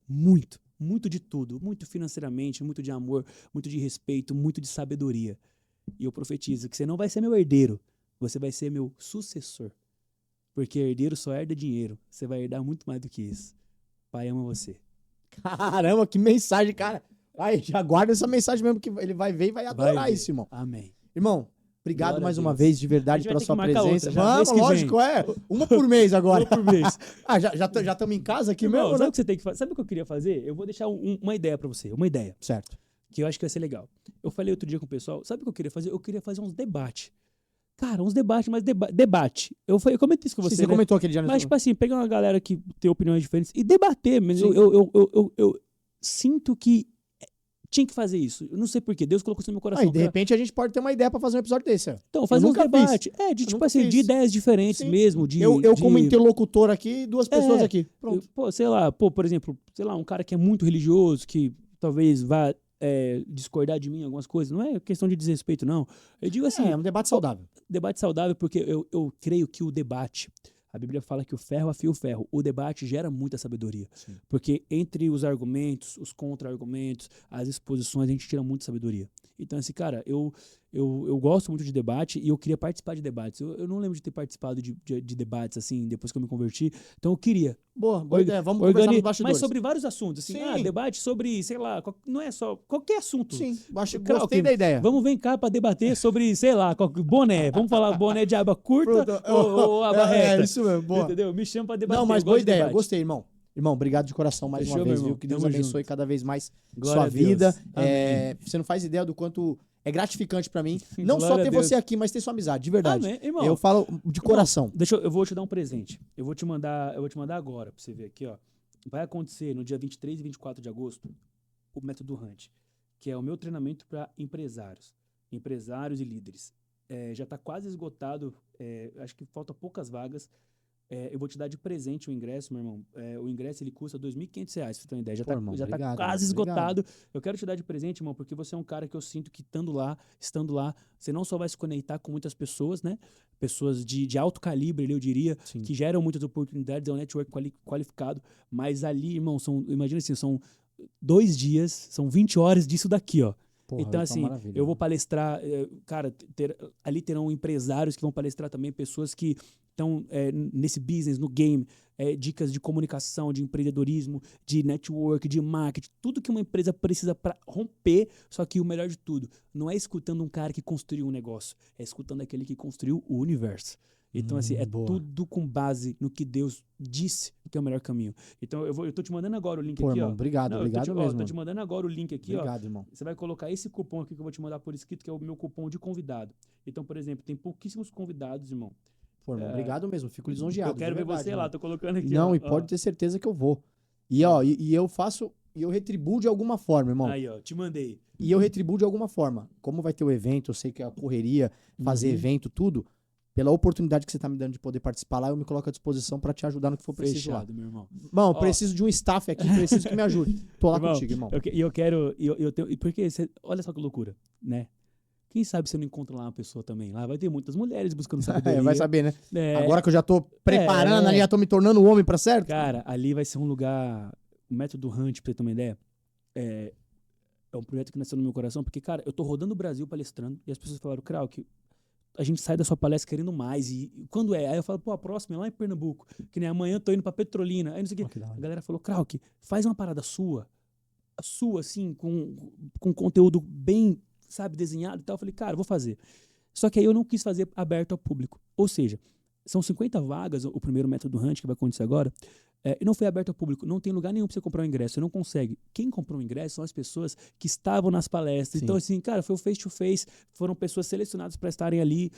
muito, muito de tudo. Muito financeiramente, muito de amor, muito de respeito, muito de sabedoria. E eu profetizo que você não vai ser meu herdeiro, você vai ser meu sucessor. Porque herdeiro só herda dinheiro. Você vai herdar muito mais do que isso. Pai ama você. Caramba, que mensagem, cara. Vai, já guarda essa mensagem mesmo, que ele vai ver e vai adorar isso, irmão. Amém. Irmão, obrigado Glória mais a uma Deus. vez, de verdade, A gente vai pela ter sua que marcar presença. outra, já, mês Vamos, que lógico, vem. uma por mês agora. Uma por mês. Já estamos em casa aqui Irmão, mesmo, sabe né? o que você tem que fazer? Sabe o que eu queria fazer? Eu vou deixar uma ideia pra você. Uma ideia. Certo. Que eu acho que vai ser legal. Eu falei outro dia com o pessoal, sabe o que eu queria fazer? Eu queria fazer uns debates. Cara, uns debates, mas debate. Eu comentei isso com você, Você né? comentou aquele dia. Mas, tipo assim, pegar uma galera que tem opiniões diferentes e debater. Mas Sim. eu sinto que tinha que fazer isso. Eu não sei porquê. Deus colocou isso no meu coração. Aí, de repente, a gente pode ter uma ideia pra fazer um episódio desse, ó. Então, fazer uns nunca debates. Eu Tipo nunca assim, fiz. de ideias diferentes Sim. mesmo. Eu como interlocutor aqui, duas pessoas aqui. Pronto. Pô, sei lá, por exemplo, um cara que é muito religioso, que talvez vá discordar de mim em algumas coisas. Não é questão de desrespeito, não. Eu digo assim... É um debate saudável. Debate saudável, porque eu creio que o debate... A Bíblia fala que o ferro afia o ferro. O debate gera muita sabedoria. Sim. Porque entre os argumentos, os contra-argumentos, as exposições, a gente tira muita sabedoria. Então, assim, cara, eu gosto muito de debate e eu queria participar de debates. Eu não lembro de ter participado de debates, assim, depois que eu me converti. Então, eu queria. Boa ideia. Vamos conversar nos bastidores. Mas sobre vários assuntos, assim. Sim. Debate sobre, sei lá, não é só... Qualquer assunto. Sim, gostei da ideia. Vamos vir cá pra debater sobre, sei lá, boné. Vamos falar boné de aba curta ou aba reta. É, isso mesmo, boa. Entendeu? Me chama pra debater. Não, mas boa ideia. Gostei, irmão. Irmão, obrigado de coração mais Fechou, uma vez, meu viu? irmão. Que Deus Tamo abençoe junto. cada vez mais Glória sua a Deus. vida. Amém. Você não faz ideia do quanto é gratificante pra mim. Não Glória só a ter Deus. você aqui, mas ter sua amizade, de verdade. Amém, irmão. Eu falo de coração. Eu vou te dar um presente. Eu vou te mandar agora pra você ver aqui, ó. Vai acontecer no dia 23 e 24 de agosto o Método Hunt, que é o meu treinamento para empresários e líderes. Já tá quase esgotado, acho que falta poucas vagas. Eu vou te dar de presente o ingresso, meu irmão. O ingresso ele custa R$2.500, pra você ter uma ideia. Já Pô, tá, irmão, já tá obrigado, quase irmão, obrigado. esgotado. Eu quero te dar de presente, irmão, porque você é um cara que eu sinto que estando lá, você não só vai se conectar com muitas pessoas, né? Pessoas de alto calibre, eu diria, Sim. que geram muitas oportunidades, é um network qualificado. Mas ali, irmão, imagina assim, são 2 dias, são 20 horas disso daqui, ó. Porra, Então, vai tá uma assim, maravilha, eu vou irmão. palestrar, cara, ali terão empresários que vão palestrar também, pessoas que estão nesse business, no game, dicas de comunicação, de empreendedorismo, de network, de marketing, tudo que uma empresa precisa para romper, só que o melhor de tudo, não é escutando um cara que construiu um negócio, é escutando aquele que construiu o universo. Então, assim, é Boa. tudo com base no que Deus disse que é o melhor caminho. Então, eu tô te mandando agora o link Pô, aqui, irmão, ó. obrigado, Não, obrigado tô mesmo. te mandando agora o link aqui, Obrigado, irmão. ó. Você vai colocar esse cupom aqui que eu vou te mandar por escrito, que é o meu cupom de convidado. Então, por exemplo, tem pouquíssimos convidados, irmão. Pô, irmão, obrigado mesmo. Fico lisonjeado. Eu quero de ver verdade, você irmão. lá, tô colocando aqui, Não, ó. e pode Ó. ter certeza que eu vou. E, ó, e eu faço, e eu retribuo de alguma forma, irmão. Aí, ó, te mandei. E eu retribuo de alguma forma. Como vai ter o evento, eu sei que é a correria, fazer Uhum. evento, tudo. Pela oportunidade que você tá me dando de poder participar lá, eu me coloco à disposição pra te ajudar no que for preciso lá. Fechado, meu irmão. Irmão, Ó. preciso de um staff aqui, preciso que me ajude. Tô lá Irmão, contigo, irmão. eu quero. Porque, olha só que loucura, né? Quem sabe você não encontra lá uma pessoa também? Lá vai ter muitas mulheres buscando sabedoria. Vai saber, né? É, Agora que eu já tô preparando ali, já tô me tornando homem pra certo. Cara, ali vai ser um lugar. O método Hunt, pra você ter uma ideia, é um projeto que nasceu no meu coração, porque, cara, eu tô rodando o Brasil palestrando e as pessoas falaram, Krauk, a gente sai da sua palestra querendo mais. E quando é? Aí eu falo, pô, a próxima é lá em Pernambuco. Que nem amanhã eu tô indo pra Petrolina. Aí não sei o quê. Ó, que da hora. A galera falou, Krauk, faz uma parada sua, assim, com conteúdo bem, sabe, desenhado e tal. Eu falei, cara, vou fazer. Só que aí eu não quis fazer aberto ao público. Ou seja, são 50 vagas, o primeiro método Hunt que vai acontecer agora, e não foi aberto ao público. Não tem lugar nenhum pra você comprar um ingresso. Você não consegue. Quem comprou o ingresso são as pessoas que estavam nas palestras. Sim. Então, assim, cara, foi o face-to-face. Foram pessoas selecionadas para estarem ali,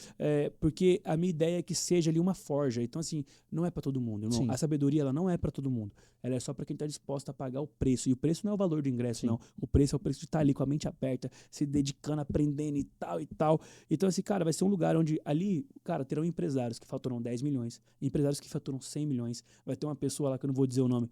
porque a minha ideia é que seja ali uma forja. Então, assim, não é para todo mundo. Irmão. Sim. A sabedoria, ela não é para todo mundo. Ela é só para quem tá disposto a pagar o preço. E o preço não é o valor do ingresso, Sim. não. O preço é o preço de estar ali com a mente aberta, se dedicando, aprendendo e tal e tal. Então, assim, cara, vai ser um lugar onde ali, cara, terão empresários que faturam 10 milhões, empresários que faturam 100 milhões. Vai ter uma pessoa lá que eu não vou dizer o nome,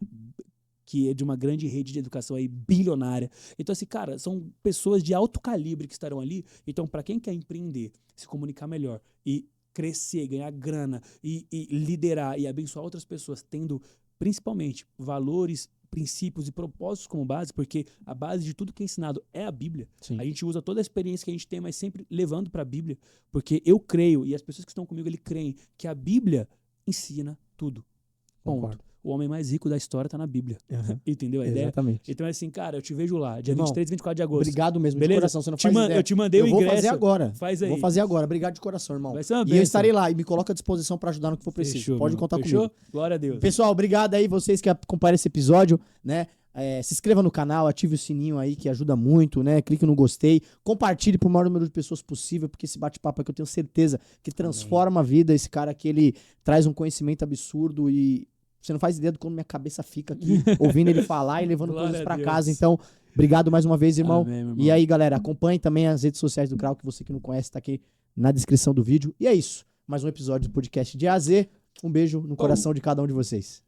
que é de uma grande rede de educação aí, bilionária. Então, assim, cara, são pessoas de alto calibre que estarão ali. Então, para quem quer empreender, se comunicar melhor e crescer, ganhar grana e liderar e abençoar outras pessoas, tendo principalmente valores, princípios e propósitos como base, porque a base de tudo que é ensinado é a Bíblia. Sim. A gente usa toda a experiência que a gente tem, mas sempre levando para a Bíblia, porque eu creio, e as pessoas que estão comigo, ele creem, que a Bíblia ensina tudo. Ponto. Concordo. O homem mais rico da história tá na Bíblia. Uhum. Entendeu a ideia? Exatamente. Então é assim, cara, eu te vejo lá, dia Irmão, 23 e 24 de agosto. Obrigado mesmo, Beleza? de coração. Você não faz ideia. Eu te mandei o Eu vou ingresso. fazer agora. Faz aí. Vou fazer agora. Obrigado de coração, irmão. Vai ser uma E eu bênção. estarei lá e me coloco à disposição pra ajudar no que for preciso. Fechou, Pode meu. contar Fechou? comigo. Glória a Deus. Pessoal, obrigado aí vocês que acompanharam esse episódio, né? Se inscreva no canal, ative o sininho aí que ajuda muito, né? Clique no gostei, compartilhe pro maior número de pessoas possível, porque esse bate-papo aqui eu tenho certeza que transforma a vida. Esse cara aqui, ele traz um conhecimento absurdo e você não faz ideia de como minha cabeça fica aqui ouvindo ele falar e levando Glória coisas a pra Deus. casa. Então, obrigado mais uma vez, irmão. Amém, meu irmão. E aí, galera, acompanhe também as redes sociais do Krau, que você que não conhece tá aqui na descrição do vídeo. E é isso, mais um episódio do podcast de A a Z. Um beijo no coração de cada um de vocês.